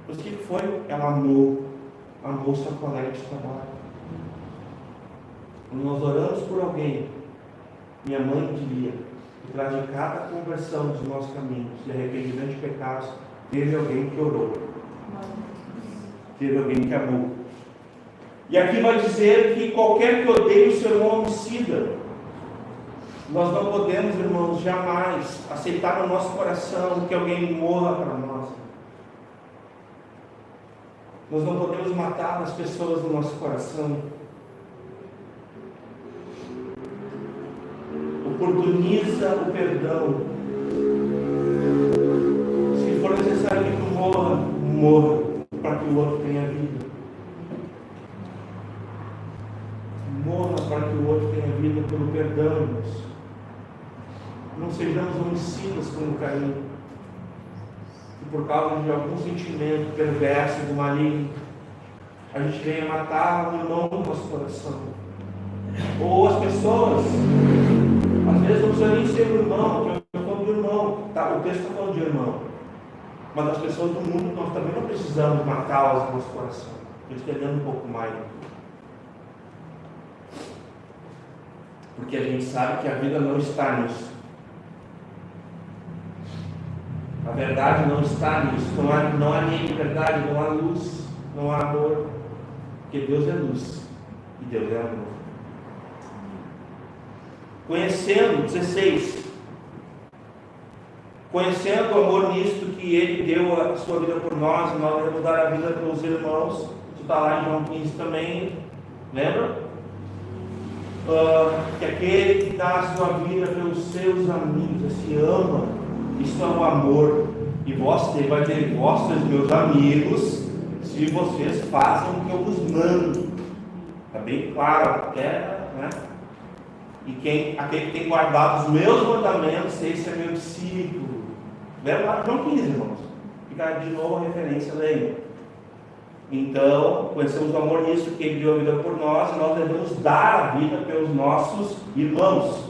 Mas o que foi? Ela amou sua colega de trabalho. Quando nós oramos por alguém, minha mãe diria, que traz de cada conversão dos nossos caminhos e arrependimento de pecados, teve alguém que orou. Teve alguém que amou. E aqui vai dizer que qualquer que odeie o seu irmão homicida. Nós não podemos, irmãos, jamais aceitar no nosso coração que alguém morra para nós. Nós não podemos matar as pessoas no nosso coração. Oportuniza o perdão. Se for necessário que tu morra para que o outro tenha vida. Morra para que o outro tenha vida pelo perdão, irmãos. Não sejamos homicidas como Caim, que por causa de algum sentimento perverso do maligno, a gente venha matar o irmão do nosso coração. Ou as pessoas, às vezes não precisa nem ser o irmão, eu estou falando do irmão, tá? O texto está falando de irmão. Mas as pessoas do mundo, nós também não precisamos matá-las no nosso coração. Eles entendendo um pouco mais. Porque a gente sabe que a vida não está nisso. A verdade não está nisso. Não há nem verdade, não há luz, não há amor. Porque Deus é luz e Deus é amor. Conhecendo, 16. Conhecendo o amor nisto que Ele deu a sua vida por nós, e nós devemos dar a vida pelos irmãos. Isso está lá em João 15 também. Lembra? Que aquele que dá a sua vida pelos seus amigos, se ama, isso é o amor. E você vai ter, vós sois meus amigos, se vocês fazem o que eu vos mando. Está bem claro até, né? E aquele que tem guardado os meus mandamentos, esse é meu discípulo. Lembra lá João 15, irmãos. Fica de novo a referência, lembra? Então, conhecemos o amor nisso, que Ele deu a vida por nós, e nós devemos dar a vida pelos nossos irmãos.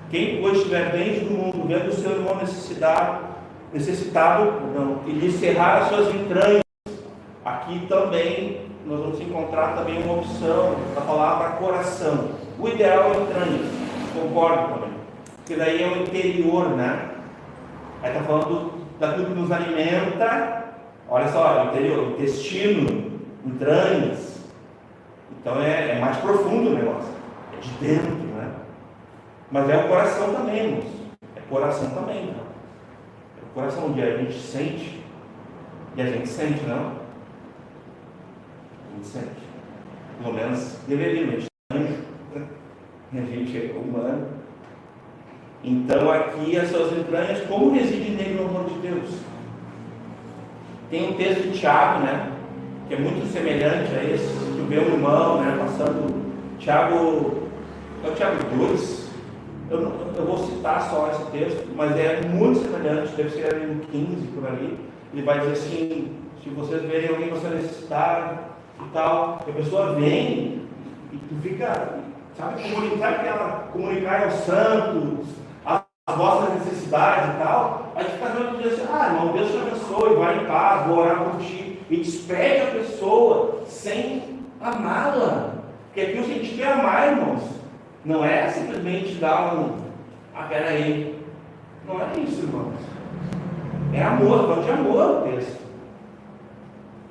Quem, pois, estiver dentro do mundo, vendo o seu irmão necessitado, e lhe cerrar as suas entranhas, aqui também nós vamos encontrar também uma opção da palavra coração. O ideal é entranhas, concordo também, porque daí é o interior, né? Aí está falando daquilo que nos alimenta. Olha só, interior, intestino, entranhas. Então é mais profundo o negócio. É de dentro, né? Mas é o coração também, irmãos. É coração também, né? É o coração onde a gente sente. E a gente sente, não? A gente sente. Pelo menos deveria, a gente é anjo. A gente é humano. Então aqui as suas entranhas, como reside nele o amor de Deus? Tem um texto de Tiago, né, que é muito semelhante a esse, que vê um irmão, né, passando, Tiago, é o Tiago 2, eu vou citar só esse texto, mas é muito semelhante, deve ser ali no 15, por ali. Ele vai dizer assim, se vocês verem alguém você necessitado e tal, a pessoa vem e tu fica, sabe, comunicar aos santos, as vossas necessidades e tal, aí fica vendo e diz assim, irmão, Deus te abençoe, vai em paz, vou orar por ti, e despede a pessoa sem amá-la, porque aqui o sentido é amar, irmãos, não é simplesmente dar peraí, não é isso, irmãos, é amor, falando de amor o texto.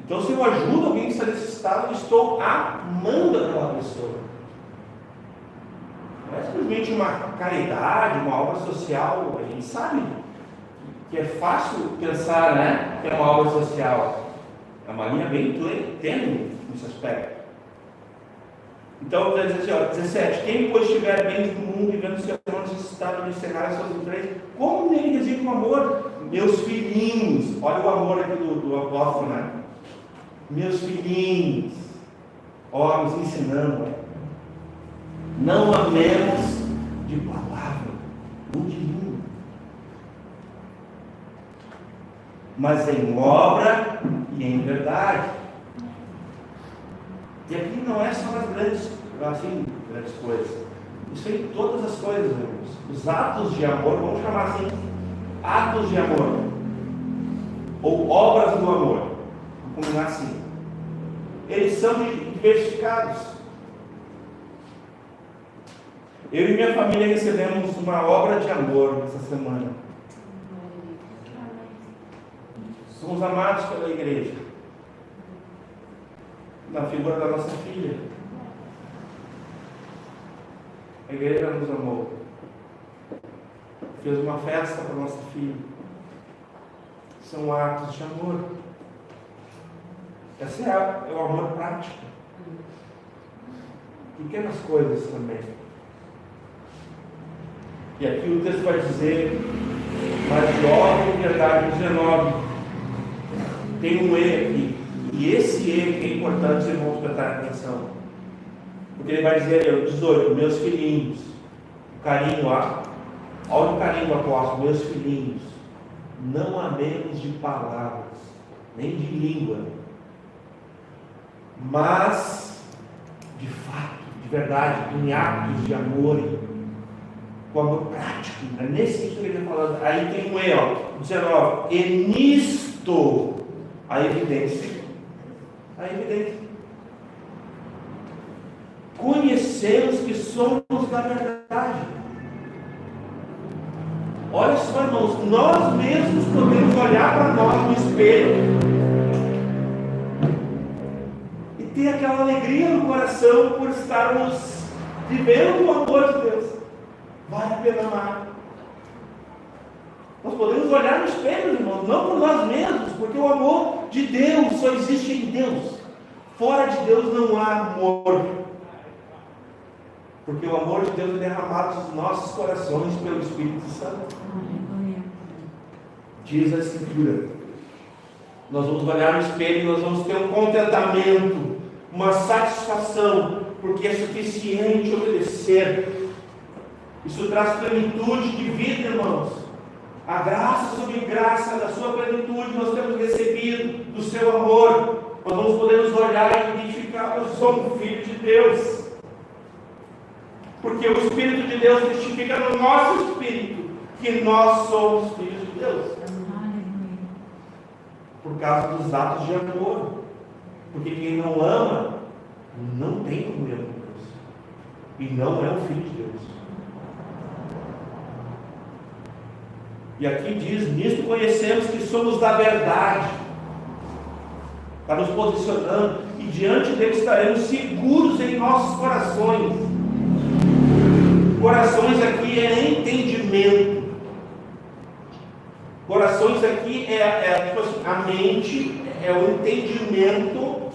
Então se eu ajudo alguém que está necessitado, eu estou amando aquela pessoa. Não é simplesmente uma caridade, uma obra social. A gente sabe que é fácil pensar, né, que é uma obra social. É uma linha bem tênue nesse aspecto. Então, vai dizer assim, 17. Quem, pois, estiver bem do mundo e vendo seu irmão necessitado de encerrar as suas entranhas, como nele reside o amor? Meus filhinhos. Olha o amor aqui do apóstolo, né? Meus filhinhos. Nos ensinando, né? Não amemos de palavra, ou de língua. mas em obra e em verdade. E aqui não é só as grandes coisas. Isso é em todas as coisas, irmãos. Os atos de amor, vamos chamar assim, atos de amor, ou obras do amor, vamos combinar assim. Eles são diversificados. Eu e minha família recebemos uma obra de amor essa semana. Somos amados pela igreja, na figura da nossa filha. A igreja nos amou, fez uma festa para nossa filha. São atos de amor. Esse é o amor prático. Pequenas coisas também. E aqui o texto vai dizer, mas de obra e verdade, 19. Tem um E aqui. E esse E que é importante, vocês vão prestar atenção. Porque ele vai dizer, 18, meus filhinhos. O carinho, olha o carinho do apóstolo, meus filhinhos. Não amemos de palavras, nem de língua, mas de fato, de verdade, em atos de amor, com amor prático. É nesse sentido que ele está falando. Aí tem um E, 19. E nisto a evidência. A evidência. Conhecemos que somos da verdade. Olha só, irmãos, nós mesmos podemos olhar para nós no espelho e ter aquela alegria no coração por estarmos vivendo o amor de Deus. Vale a pena amar. Nós podemos olhar no espelho, irmãos, não por nós mesmos, porque o amor de Deus só existe em Deus. Fora de Deus não há amor. Porque o amor de Deus é derramado nos nossos corações pelo Espírito Santo. Diz a Escritura. Nós vamos olhar no espelho e nós vamos ter um contentamento, uma satisfação, porque é suficiente obedecer. Isso traz plenitude de vida, irmãos. A graça sobre graça da sua plenitude nós temos recebido do seu amor. Nós vamos poder nos olhar e identificar que eu sou um filho de Deus. Porque o Espírito de Deus testifica no nosso espírito que nós somos filhos de Deus. Por causa dos atos de amor. Porque quem não ama, não tem comunhão com Deus. E não é um filho de Deus. E aqui diz, nisto conhecemos que somos da verdade. Está nos posicionando. E diante dele estaremos seguros em nossos corações. Corações aqui é entendimento. Corações aqui tipo assim, a mente é o entendimento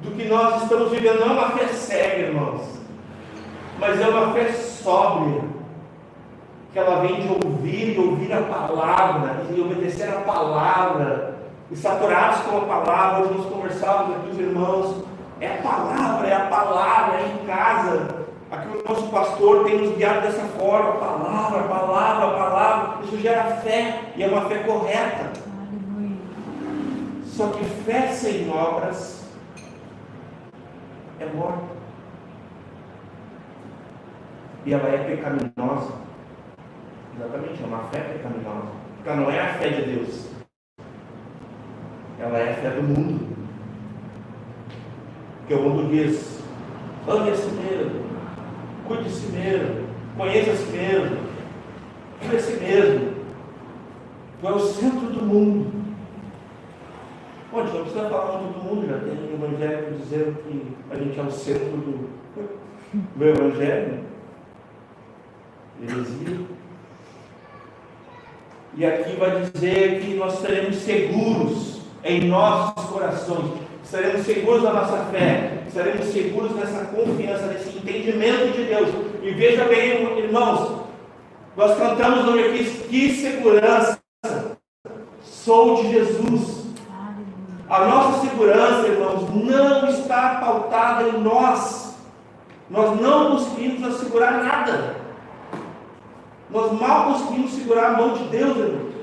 do que nós estamos vivendo. Não é uma fé cega, irmãos, mas é uma fé sóbria, que ela vem de ouvir a palavra e obedecer a palavra, e saturados com a palavra. Hoje nós conversávamos aqui, os irmãos, é a palavra, é em casa. Aqui o nosso pastor tem nos guiado dessa forma, palavra. Isso gera fé, e é uma fé correta. Só que fé sem obras é morta. E ela é pecaminosa. Exatamente, é uma fé pecaminosa. Porque ela não é a fé de Deus. Ela é a fé do mundo. Porque o mundo diz, ame a si mesmo, cuide de si mesmo, conheça a si mesmo, viva a si mesmo. Tu é o centro do mundo. Bom, a gente não precisa falar muito do mundo, já tem um evangelho dizendo que a gente é o centro do evangelho. Heresia. E aqui vai dizer que nós seremos seguros em nossos corações, estaremos seguros da nossa fé, estaremos seguros nessa confiança, nesse entendimento de Deus. E veja bem, irmãos, nós cantamos hoje aqui, que segurança, sou de Jesus. A nossa segurança, irmãos, não está pautada em nós. Nós não conseguimos assegurar nada. Nós mal conseguimos segurar a mão de Deus, irmãos.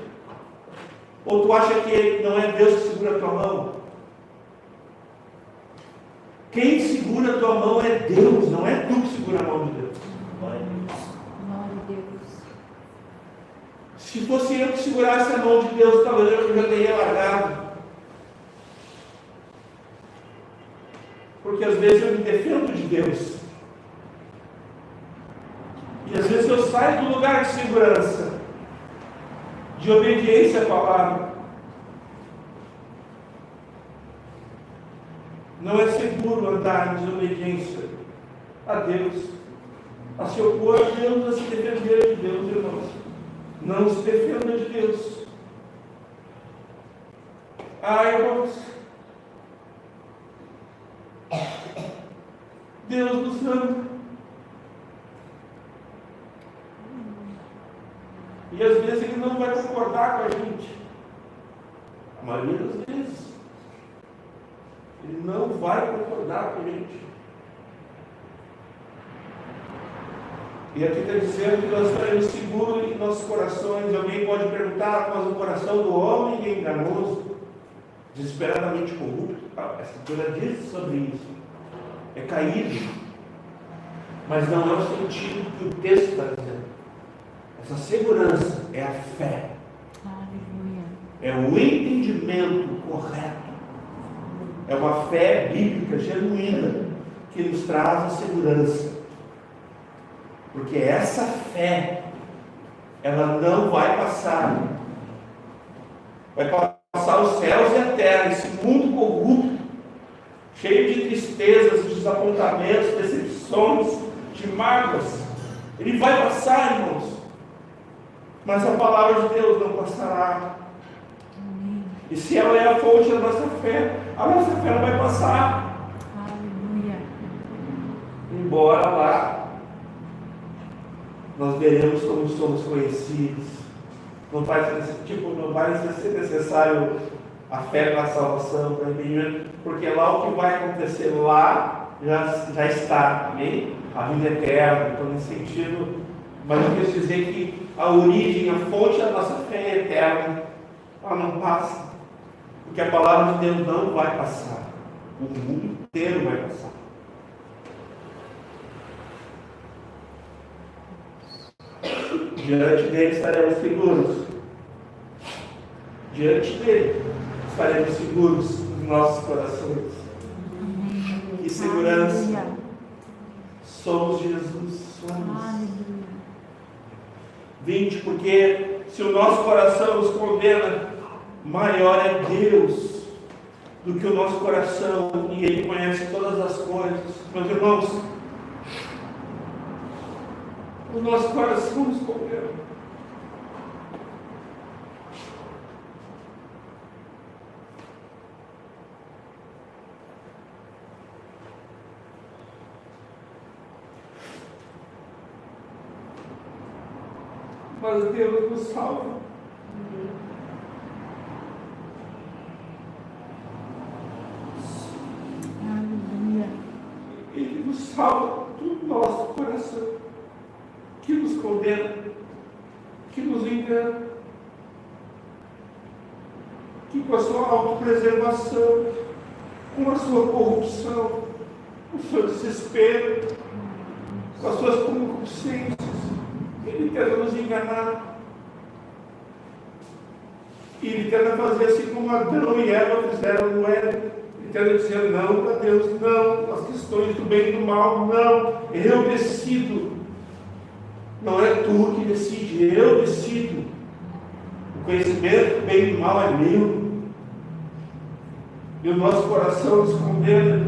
Ou tu acha que não é Deus que segura a tua mão? Quem segura a tua mão é Deus, não é tu que segura a mão de Deus. Glória a Deus. Se fosse eu que segurasse a mão de Deus, talvez eu já teria largado. Porque às vezes eu me defendo de Deus. E às vezes eu saio do lugar de segurança, de obediência à palavra. Não é seguro andar em desobediência a Deus, a se opor a Deus, a se defender de Deus, irmãos. Não se defenda de Deus. Irmãos, Deus nos ama. E às vezes Ele não vai concordar com a gente. A maioria das vezes. Ele não vai concordar com a gente. E aqui está dizendo que nós estaremos seguros em nossos corações. Alguém pode perguntar, mas o coração do homem é enganoso, desesperadamente corrupto. A Escritura diz sobre isso. É caído. Mas não é o sentido que o texto está dizendo. Essa segurança é a fé. Aleluia. É o entendimento correto. É uma fé bíblica genuína que nos traz a segurança. Porque essa fé, ela não vai passar. Vai passar os céus e a terra, esse mundo corrupto, cheio de tristezas, de desapontamentos, decepções, de mágoas. Ele vai passar, irmãos. Mas a palavra de Deus não passará. Amém. E se ela é a fonte da nossa fé, a nossa fé não vai passar. Aleluia. Embora lá nós veremos como somos conhecidos. Não vai ser necessário a fé para a salvação, para entendimento, porque lá o que vai acontecer lá já está, amém? A vida eterna, então nesse sentido, mas eu quero dizer que a origem, a fonte da nossa fé é eterna, ela não passa, porque a palavra de Deus não vai passar, o mundo inteiro vai passar. Diante dele estaremos seguros. Diante dele estaremos seguros nos nossos corações. Amém. Que segurança. Aleluia. Somos Jesus. Somos. Aleluia. 20, porque se o nosso coração nos condena, maior é Deus do que o nosso coração, e Ele conhece todas as coisas. Meus irmãos, o nosso coração nos condena. Mas Deus nos salva. Aleluia. Ele nos salva do nosso coração, que nos condena, que nos engana, que com a sua autopreservação, com a sua corrupção, com o seu desespero, com as suas concupiscências, Ele tenta nos enganar. E Ele tenta fazer assim como Adão e Eva fizeram no Éden. Ele tenta dizer não para Deus, não, as questões do bem e do mal, não, eu decido. Não é tu que decide, eu decido. O conhecimento do bem e do mal é meu. E o nosso coração nos condena,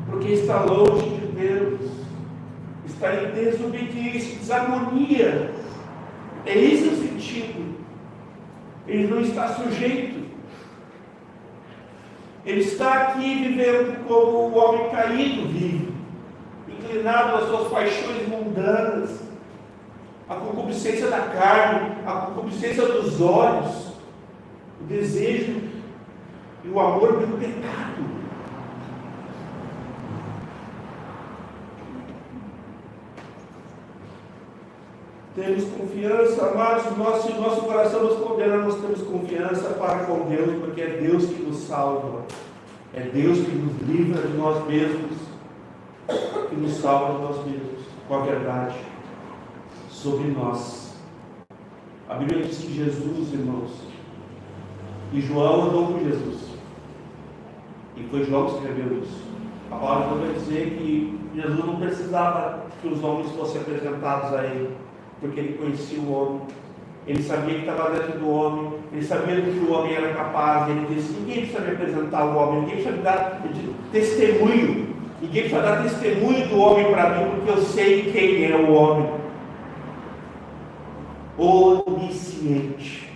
porque está longe de Deus, está em desobediência, desarmonia. É esse o sentido. Ele não está sujeito. Ele está aqui vivendo como o homem caído vive, inclinado às suas paixões mundanas, a concupiscência da carne, a concupiscência dos olhos, o desejo e o amor pelo pecado. Temos confiança, amados, se o nosso coração nos condena, nós temos confiança para com Deus, porque é Deus que nos salva, é Deus que nos livra de nós mesmos, que nos salva de nós mesmos, com a verdade sobre nós. A Bíblia diz que Jesus, irmãos, e João andou com Jesus, e foi João que escreveu isso. A palavra vai dizer que Jesus não precisava que os homens fossem apresentados a ele, porque ele conhecia o homem, ele sabia que estava dentro do homem, ele sabia do que o homem era capaz. Ele disse: ninguém precisa me apresentar o homem, ninguém precisa me dar testemunho, ninguém precisa dar testemunho do homem para mim, porque eu sei quem é o homem. Onisciente,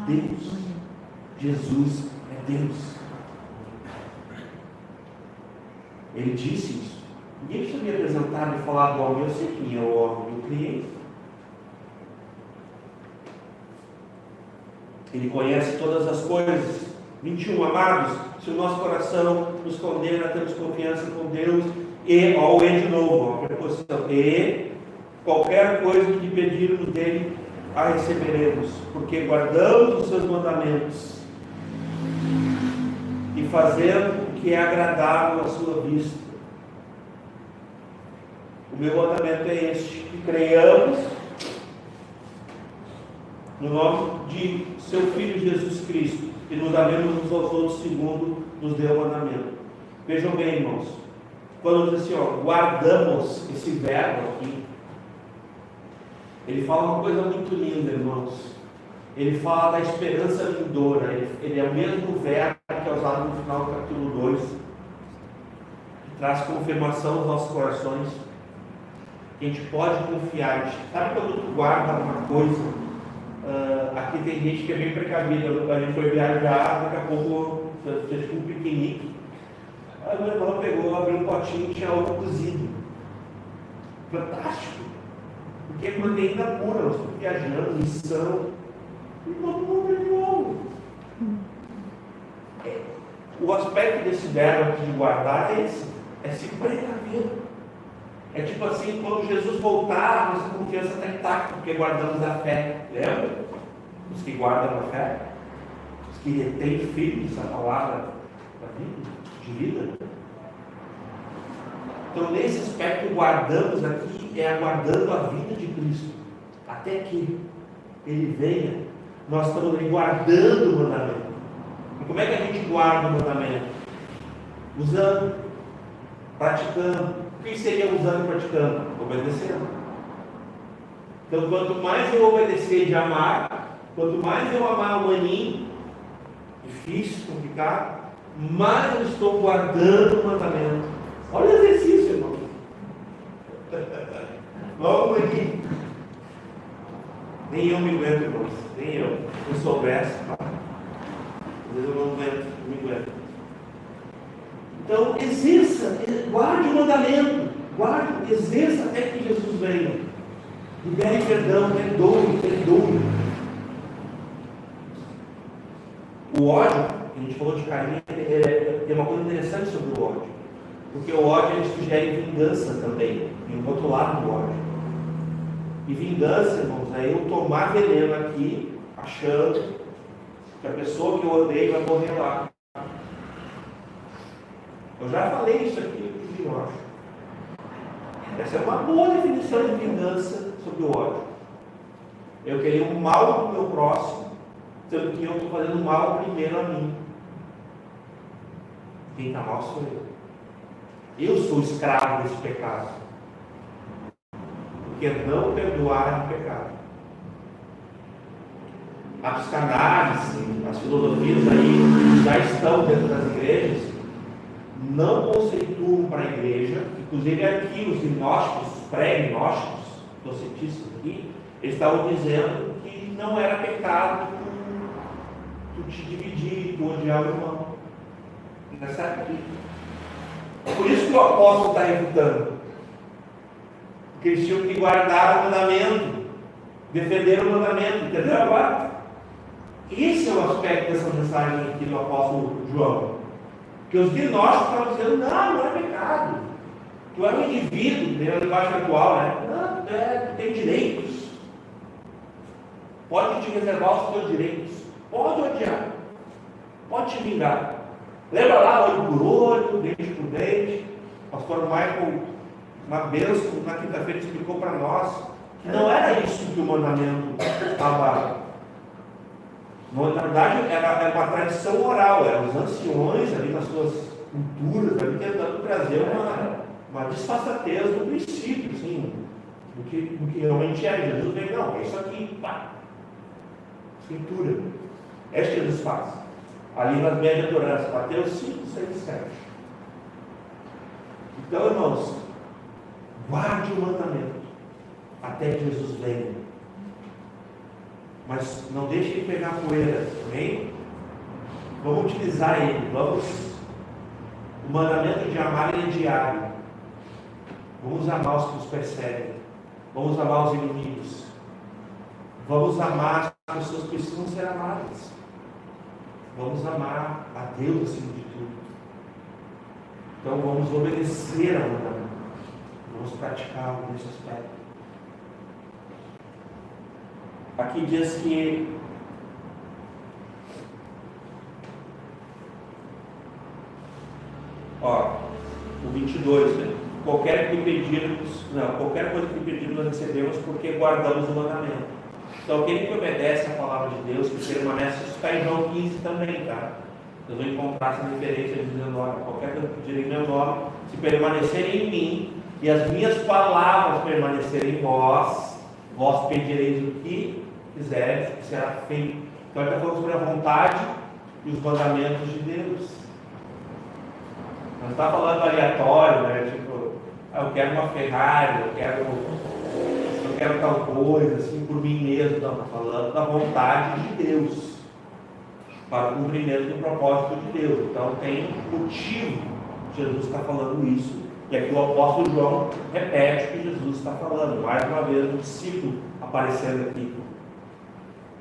Deus. Jesus é Deus. Ele disse isso. Ninguém precisa me apresentar e falar do homem, eu sei quem é o homem, eu criei. Ele conhece todas as coisas. 21, amados, se o nosso coração nos condena, temos confiança com Deus, e, ó, o E de novo, ó, a preposição, e qualquer coisa que pedirmos dele, a receberemos, porque guardamos os seus mandamentos e fazemos o que é agradável à sua vista. O meu mandamento é este: que creiamos no nome de seu Filho Jesus Cristo, e nos amemos uns aos outros segundo nos deu o mandamento. Vejam bem, irmãos, quando diz assim, ó, guardamos, esse verbo aqui, ele fala uma coisa muito linda, irmãos. Ele fala da esperança vindoura. Ele é o mesmo verbo que é usado no final do capítulo 2, que traz confirmação aos nossos corações, que a gente pode confiar. Sabe quando tu guarda uma coisa? Aqui tem gente que é bem precavida. A gente foi viajar, daqui a pouco fez um piquenique. Aí meu irmão pegou, abriu um potinho e tinha ovo cozido. Fantástico! Porque é proteína pura, nós estamos viajando, missão, e todo mundo é de ovo. O aspecto desse verbo aqui de guardar é esse: é se precaver. É tipo assim, quando Jesus voltar, nossa confiança está intacta, porque guardamos a fé. Lembra? Os que guardam a fé, os que retêm firmes a palavra da vida, de vida. Então, nesse aspecto, guardamos aqui, é aguardando a vida de Cristo, até que Ele venha. Nós estamos ali guardando o mandamento. E como é que a gente guarda o mandamento? Usando, praticando. O que seria usando e praticando? Obedecendo. Então, quanto mais eu obedecer de amar, quanto mais eu amar o maninho, difícil, complicado, mais eu estou guardando o mandamento. Olha o exercício, irmão. Vamos aqui. Nem eu me aguento, irmãos. Nem eu. Se eu soubesse, às vezes eu não aguento, não me aguento. Então, exerça, guarde o mandamento. Guarde, exerça até que Jesus venha. Libere perdão, perdoe. O ódio, a gente falou de Caim, tem uma coisa interessante sobre o ódio. Porque o ódio ele sugere vingança também, tem um outro lado do ódio. E vingança, irmãos, é eu tomar veneno aqui, achando que a pessoa que eu odeio vai morrer lá. Eu já falei isso aqui, eu acho. Essa é uma boa definição de vingança sobre o ódio. Eu queria o mal do meu próximo, sendo que eu estou fazendo mal primeiro a mim. Quem está mal sou eu. Eu sou escravo desse pecado. Porque não perdoar é pecado. A psicanálise, as filosofias aí já estão dentro das igrejas, não conceituam para a igreja, inclusive aqui os gnósticos, pré-gnósticos, docetistas aqui, eles estavam dizendo que não era pecado tu te dividir, tu odiar o irmão. Nessa época. Por isso que o apóstolo está refutando. Porque eles tinham que guardar o mandamento, defender o mandamento, entendeu agora? Esse é o aspecto dessa mensagem aqui do apóstolo João. Que os gnósticos estavam dizendo, não é pecado. Tu é um indivíduo, na linguagem atual, né? Não, tu tem direitos. pode te reservar os teus direitos, pode odiar, pode te vingar. Lembra lá, olho por olho, dente por dente? O pastor Michael, uma bênção, na quinta-feira explicou para nós que não era isso que o mandamento estava. Na verdade, era uma tradição oral, eram os anciões ali nas suas culturas, ali tentando trazer uma disfarçatez do princípio, assim, do que realmente é. Jesus vem, não, é isso aqui, pá. Escritura. É isso que Jesus faz. Ali nas bem-aventuranças, Mateus 5, 6, 7. Então, irmãos, guarde o mandamento até que Jesus venha. Mas não deixe ele pegar poeira, amém? Vamos utilizar ele, o mandamento de amar ele é diário. Vamos amar os que nos perseguem, vamos amar os inimigos, vamos amar as pessoas que precisam ser amadas, vamos amar a Deus acima de tudo. Então vamos obedecer ao mandamento, vamos praticar nesse aspecto. Aqui diz que o 22, né? Qualquer coisa que pedirmos nós recebemos porque guardamos o mandamento. Então aquele que obedece a palavra de Deus, que permanece, isso está em João 15 também, tá? Eu vou encontrar essa referência dizendo, qualquer coisa que pedir em meu nome, se permanecerem em mim, e as minhas palavras permanecerem em vós pedireis o que quiseres, que será feito. Então ele está falando sobre a vontade e os mandamentos de Deus. Não está falando aleatório, né? Tipo, eu quero uma Ferrari, eu quero tal coisa, assim, por mim mesmo. Não, está falando da vontade de Deus, para o cumprimento do propósito de Deus. Então tem motivo, Jesus está falando isso, e aqui o apóstolo João repete o que Jesus está falando, mais uma vez um discípulo aparecendo aqui.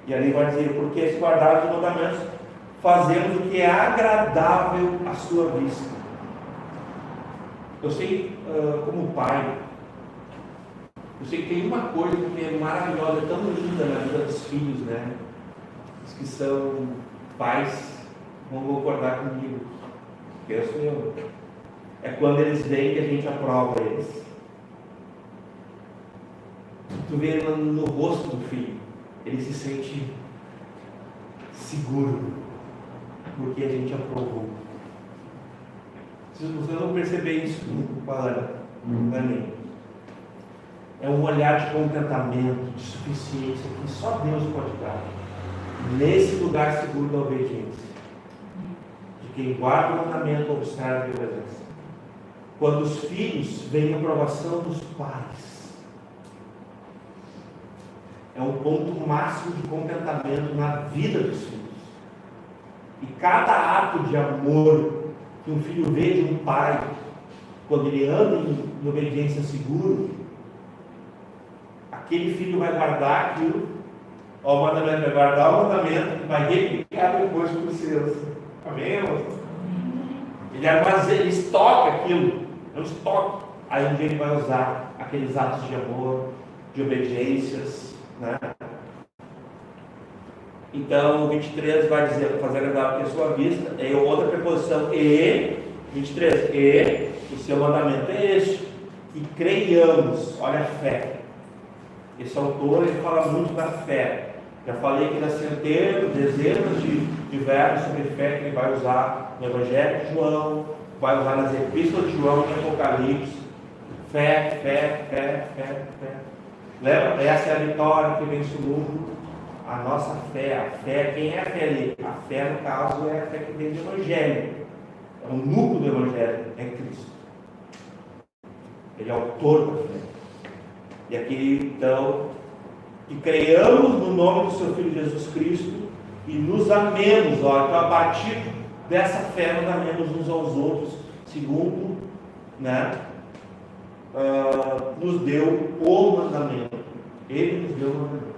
E ali vai dizer, porque se guardar os mandamentos, fazemos o que é agradável à sua vista. Eu sei, como pai, eu sei que tem uma coisa que é maravilhosa, tão linda na vida dos filhos, né? Os que são pais vão concordar comigo, que eu sou eu. É quando eles veem que a gente aprova eles. Tu vê no rosto do filho, ele se sente seguro, porque a gente aprovou. Se vocês vão perceber isso com a Ana, é um olhar de contentamento, de suficiência, que só Deus pode dar, nesse lugar seguro da obediência, de quem guarda o mandamento, observa e obedece. Quando os filhos veem a aprovação dos pais, é um ponto máximo de contentamento na vida dos filhos. E cada ato de amor que um filho vê de um pai, quando ele anda em obediência seguro, aquele filho vai guardar aquilo, o mandamento, vai guardar o mandamento e vai replicar depois para os seus. Amém, irmãos? Ele estoca aquilo, não estoca. Aí um dia ele vai usar aqueles atos de amor, de obediências, né? Então, o 23 vai dizer, fazer agradável à sua vista, é outra preposição, 23, o seu mandamento é este, que creiamos, olha a fé. Esse autor, ele fala muito da fé. Já falei que das centenas, dezenas de verbos sobre fé que ele vai usar no Evangelho de João, vai usar nas Epístolas de João e Apocalipse. Fé, fé, fé, fé, fé. Lembra? Essa é a vitória que vence o mundo. A nossa fé, quem é a fé ali? A fé, no caso, é a fé que vem do Evangelho. É o núcleo do Evangelho, é Cristo. Ele é o autor da fé. E aqui, então, que creiamos no nome do seu Filho Jesus Cristo e nos amemos. Então, a partir dessa fé, nós amemos uns aos outros, segundo, né, nos deu o mandamento. Ele nos deu o mandamento.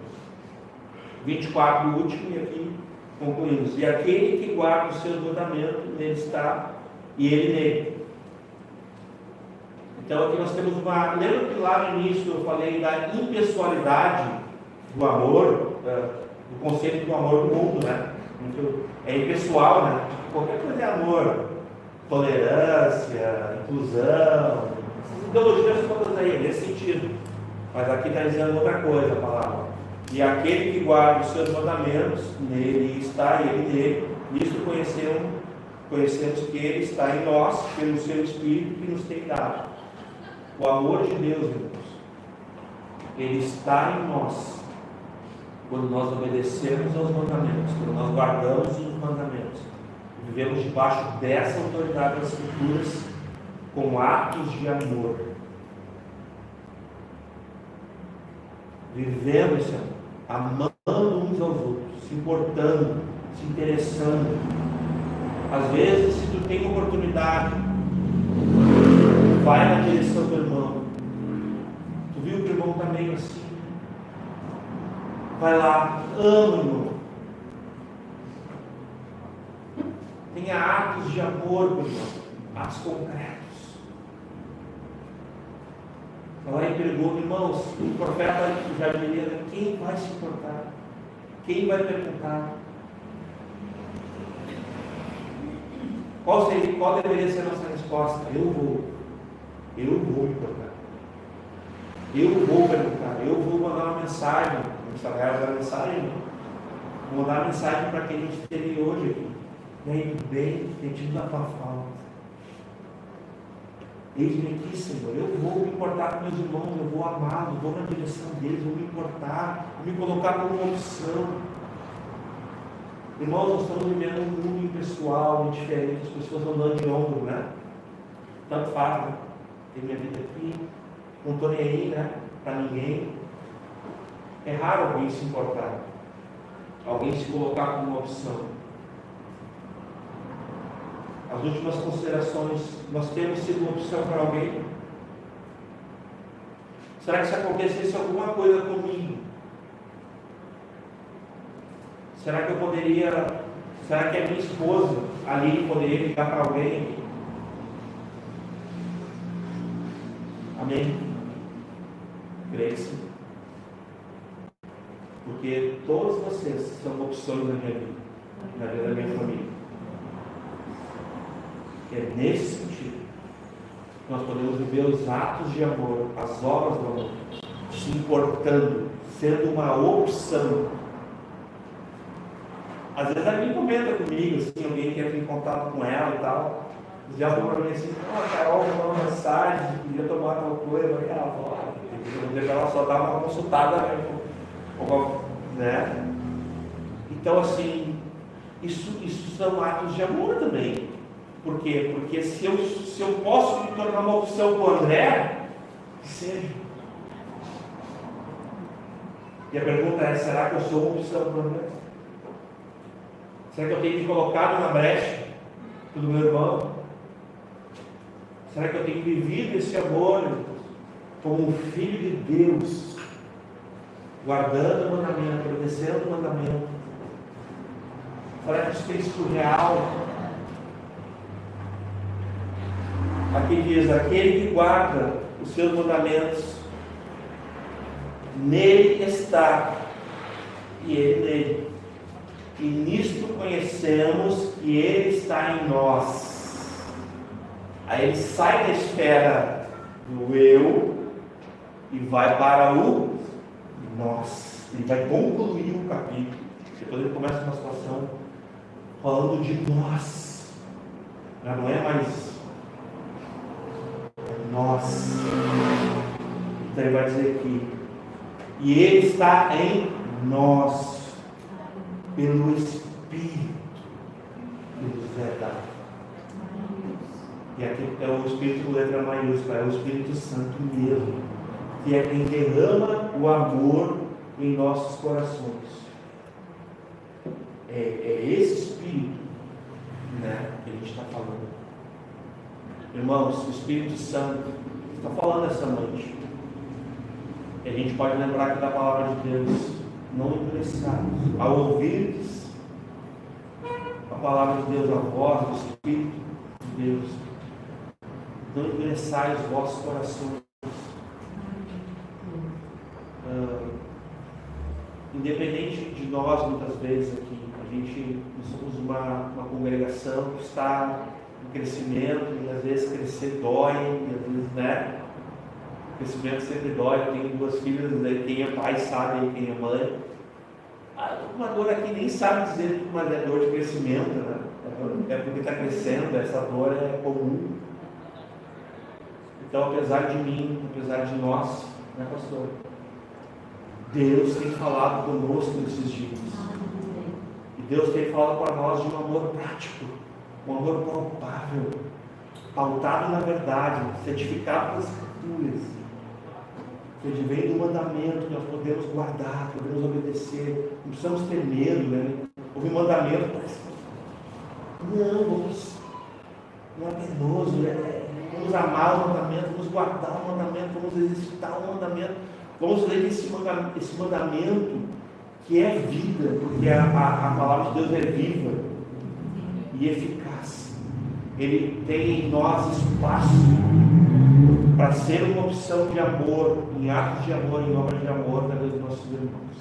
24, o último, e aqui concluímos. E aquele que guarda os seus mandamentos, nele está, e ele nele. Então aqui nós temos uma... Lembra que lá no início eu falei da impessoalidade do amor, do conceito do amor do mundo, né? É impessoal, né? Qualquer coisa é amor, tolerância, inclusão, essas ideologias todas aí, nesse sentido. Mas aqui está dizendo outra coisa a palavra. E aquele que guarda os seus mandamentos, nele está, e ele nele. Nisso conhecemos que ele está em nós, pelo seu Espírito que nos tem dado. O amor de Deus, irmãos, ele está em nós. Quando nós obedecemos aos mandamentos, quando nós guardamos os mandamentos, vivemos debaixo dessa autoridade das Escrituras com atos de amor. Vivemos, Senhor, amando uns aos outros, se importando, se interessando. Às vezes, se tu tem oportunidade, vai na direção do irmão. Tu viu que o irmão está meio assim? Vai lá, ama o irmão. Tenha atos de amor, meu irmão, atos concretos. Ela aí pergunta, irmãos, o profeta já diria, quem vai se importar? Quem vai perguntar? Qual deveria ser a nossa resposta? Eu vou me importar. Eu vou perguntar, eu vou mandar uma mensagem, vou mandar uma mensagem para quem a gente teve hoje aqui. E aí, tudo bem, sentindo da tua falta. Eis-me aqui, Senhor, eu vou me importar com meus irmãos, eu vou amá-los, vou na direção deles, vou me importar, vou me colocar como uma opção. Irmãos, nós estamos vivendo um mundo impessoal, indiferente, as pessoas andando de ombro, né? Tanto faz, né? Tem minha vida aqui, não estou nem aí, né? Para ninguém. É raro alguém se importar, alguém se colocar como uma opção. As últimas considerações, nós temos sido uma opção para alguém? Será que se acontecesse alguma coisa comigo, será que será que a minha esposa ali poderia ligar para alguém? Amém? Creio que sim. Porque todos vocês são opções na minha vida, na vida da minha família. É nesse sentido que nós podemos viver os atos de amor, as obras do amor, se importando, sendo uma opção. Às vezes alguém comenta comigo, assim, alguém quer vir em contato com ela e tal, já falou para mim assim, Carol mandou uma mensagem, queria tomar tal coisa, eu falei, ela só dá uma consultada, né? Então assim, isso são atos de amor também. Por quê? Porque se eu posso me tornar uma opção com o André, que seja. E a pergunta é, será que eu sou uma opção para o André? Será que eu tenho me colocado na brecha do meu irmão? Será que eu tenho vivido esse amor como um filho de Deus, guardando o mandamento, obedecendo o mandamento? Será que isso tem sido real? Aqui diz, aquele que guarda os seus mandamentos, nele está, e ele nele. E nisto conhecemos que ele está em nós. Aí ele sai da esfera do eu e vai para o nós. Ele vai concluir o capítulo. Depois ele começa uma situação falando de nós. Já não é mais nós. Então ele vai dizer aqui, e ele está em nós, pelo Espírito que nos é dado. E aqui é o Espírito com letra maiúscula, é o Espírito Santo mesmo, que é quem derrama o amor em nossos corações. É esse Espírito, né, que a gente está falando. Irmãos, o Espírito Santo está falando essa noite. E a gente pode lembrar que da palavra de Deus, não endureçados, ao ouvir a palavra de Deus, a voz do Espírito de Deus, não endureçais os vossos corações. independente de nós, muitas vezes aqui, nós somos uma congregação que está em crescimento, e às vezes crescer dói, e às vezes, né? O crescimento sempre dói. Eu tenho 2 filhas, quem é pai sabe quem é mãe. Uma dor aqui nem sabe dizer que uma dor de crescimento, né? É porque está crescendo, essa dor é comum. Então, apesar de mim, apesar de nós, né, pastor? Deus tem falado conosco nesses dias. E Deus tem falado para nós de um amor prático, um amor palpável, pautado na verdade, certificado pelas Escrituras, que vem do mandamento que nós podemos guardar, podemos obedecer, não precisamos ter medo, né? Ouvir mandamento, parece não é penoso, né? Vamos amar o mandamento, vamos guardar o mandamento, vamos exercitar o mandamento, vamos ler esse mandamento que é vida, porque a palavra de Deus é viva e eficaz. Ele tem em nós espaço para ser uma opção de amor, em atos de amor, em obras de amor, na vida dos nossos irmãos.